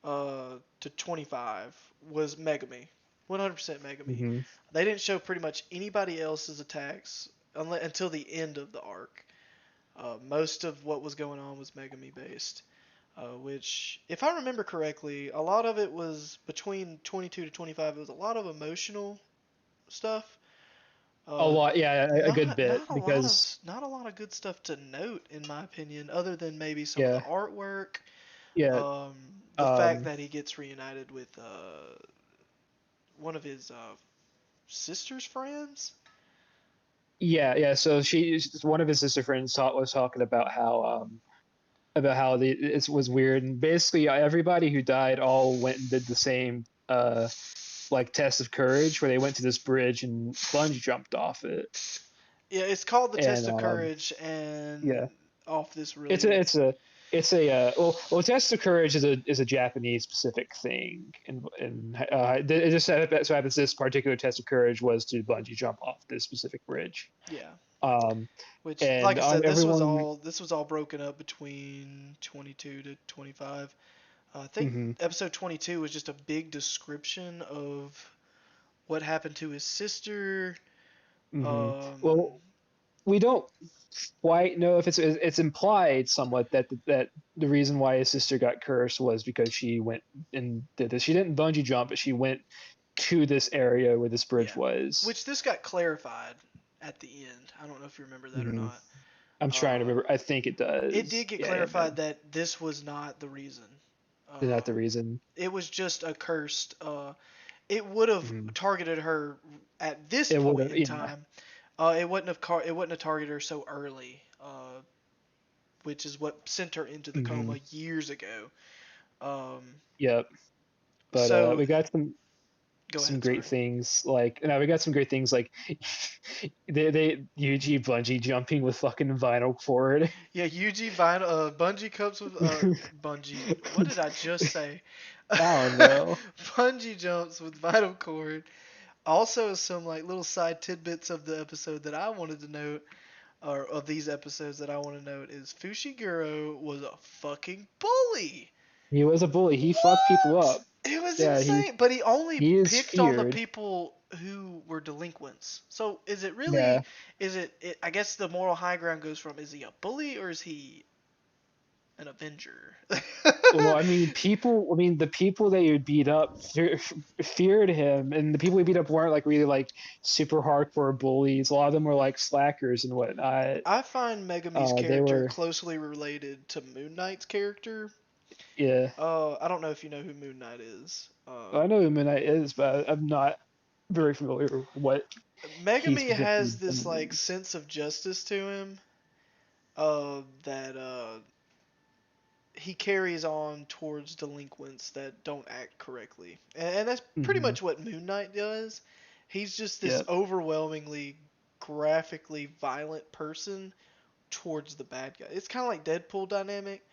to 25, was Megami. 100% Megami. Hmm. They didn't show pretty much anybody else's attacks until the end of the arc. Most of what was going on was Megami based, which, if I remember correctly, a lot of it was between 22 to 25. It was a lot of emotional stuff. A Uh, lot. Yeah, a good not bit not a lot of because not a lot of good stuff to note, in my opinion, other than maybe some of the yeah, artwork. yeah. The fact Um. that he gets reunited with one of his sister's friends. Yeah. So one of his sister friends was talking about how it was weird, and basically everybody who died all went and did the same like test of courage, where they went to this bridge and bungee jumped off it. Yeah, it's called the Test And of Courage, and yeah, off this it's really. a it's a it's a test of courage is a Japanese specific thing, and it just so happens this particular test of courage was to bungee jump off this specific bridge. Yeah, Um, which, like and I said, everyone. this was all broken up between 22 to 25. I think Hmm. episode 22 was just a big description of what happened to his sister. Hmm. Um, Well, we don't quite know if it's implied somewhat that the reason why his sister got cursed was because she went and did this. She didn't bungee jump, but she went to this area where this bridge yeah, was. which this got clarified at the end. I don't know if you remember that or Hmm. not. I'm trying to Uh, remember. I think it it did does. get Yeah. clarified that this was not the reason. Is that the reason? It was just a cursed. It would have Mhm. targeted her at this It would point have, in yeah. time. It wouldn't have targeted her so early. Which is what sent her into the Hmm. coma years ago. Um, Yep. But so we got go some ahead. great Sorry. things like we got some great things like they Yuji bungee jumping with fucking vinyl cord. Yeah, bungee cups with bungee. What did I just say? I don't know. Bungee jumps with vital cord. Also, some like little side tidbits of the episode that I wanted to note, or of these episodes that I want to note, is Fushiguro was a fucking bully. He was a bully. He fucked people What? up. It was Yeah, insane. But he only he is picked on the feared. people who were delinquents. So is it Yeah. really? I guess the moral high ground goes from: is he a bully or is he an avenger? Well, I mean, people. I mean, the people that you beat up feared him, and the people he beat up weren't like really like super hardcore bullies. A lot of them were like slackers and whatnot. I find Megumi's They character were, closely related to Moon Knight's character. yeah. I don't know if you know who Moon Knight is. I know who Midnight is, but I'm not very familiar with what he Megami specifically has this like means. sense of justice to him. That he carries on towards delinquents that don't act correctly, and that's pretty Hmm. much what Moon Knight does. He's just this Yep. overwhelmingly graphically violent person towards the bad guy. It's kind of like Deadpool dynamic.